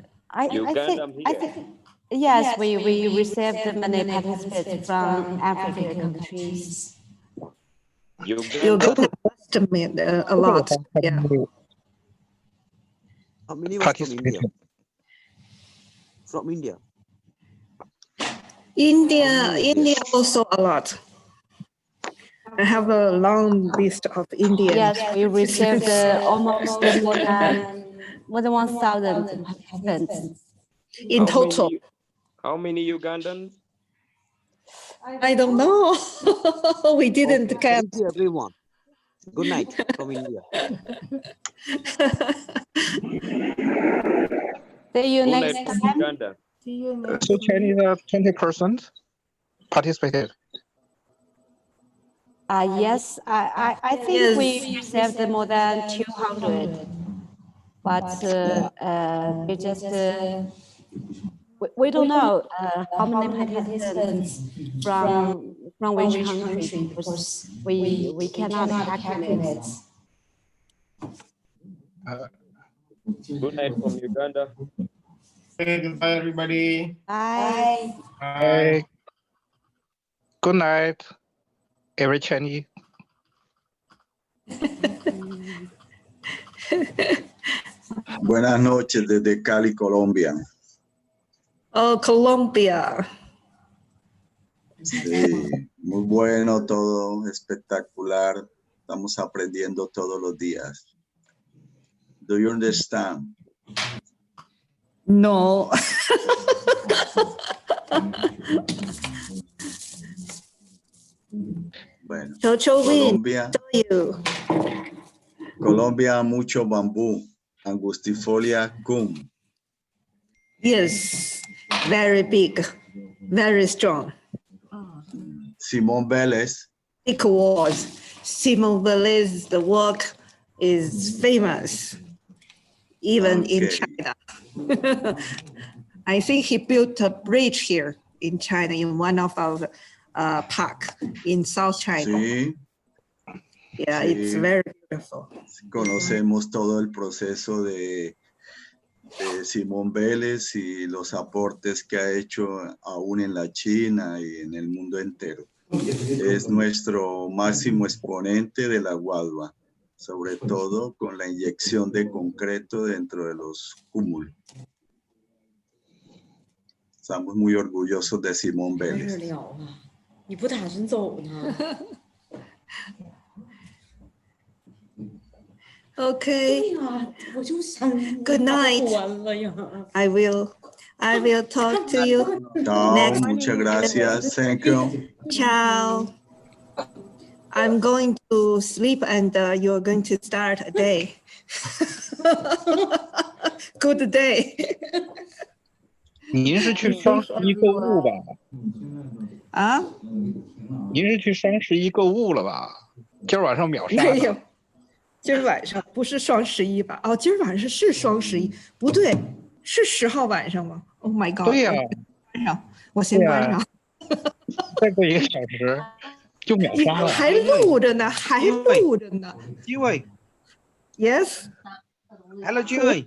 Speaker 16: Uganda,
Speaker 14: I think yes, we received many participants from African countries.
Speaker 16: Uganda.
Speaker 3: A lot. Yeah.
Speaker 17: How many was from India? From India.
Speaker 3: India also a lot. I have a long list of Indians.
Speaker 14: Yes, we received almost more than 1,000 participants.
Speaker 3: In total.
Speaker 16: How many Ugandans?
Speaker 3: I don't know. We didn't count.
Speaker 17: Thank you, everyone. Good night from India.
Speaker 14: See you
Speaker 16: Good
Speaker 14: next
Speaker 16: night from
Speaker 14: time.
Speaker 16: Uganda.
Speaker 11: See you next
Speaker 10: So Chinese 20% participated.
Speaker 14: Yes, I think we received more than 200, but we just we don't know how many participants from which country, because we cannot calculate.
Speaker 16: Good night from Uganda.
Speaker 4: Okay, goodbye, everybody.
Speaker 14: Bye.
Speaker 10: Bye. Good night, every Chinese.
Speaker 18: Buenas noches desde Cali, Colombia.
Speaker 3: Oh, Colombia.
Speaker 18: Sí, muy bueno todo, espectacular. Estamos aprendiendo todos los días. Do you understand?
Speaker 3: No.
Speaker 18: Bueno,
Speaker 3: Colombia.
Speaker 18: Colombia, mucho bambú, angustifolia cum.
Speaker 3: Yes, very big, very strong.
Speaker 18: Simón Vélez.
Speaker 3: Big was Simón Vélez. The work is famous, even in China. I think he built a bridge here in China, in one of our park in South China.
Speaker 18: Sí.
Speaker 3: Yeah,
Speaker 18: Sí.
Speaker 3: it's very beautiful.
Speaker 18: Conocemos todo el proceso de Simón Vélez y los aportes que ha hecho aún en la China y en el mundo entero. Es nuestro máximo exponente de la guadua, sobre todo con la inyección de concreto dentro de los cúmulos. Estamos muy orgullosos de Simón Vélez.
Speaker 3: Okay. Good night. I will talk to you
Speaker 18: Chao,
Speaker 3: next.
Speaker 18: muchas gracias. Thank you.
Speaker 3: Ciao. I'm going to sleep and you're going to start a day. Good day.
Speaker 10: 您是去双十一购物吧？
Speaker 3: 啊？
Speaker 10: 您是去双十一购物了吧？今儿晚上秒杀。
Speaker 3: 没有，今儿晚上不是双十一吧？哦，今儿晚上是双十一，不对，是10号晚上吗 ？Oh my god！
Speaker 10: 对呀，
Speaker 3: 关上，我先关上。
Speaker 10: 再过1个小时就秒杀了。
Speaker 3: 还录着呢，还录着呢。
Speaker 17: 机会。
Speaker 3: Yes。
Speaker 17: Hello， 机会。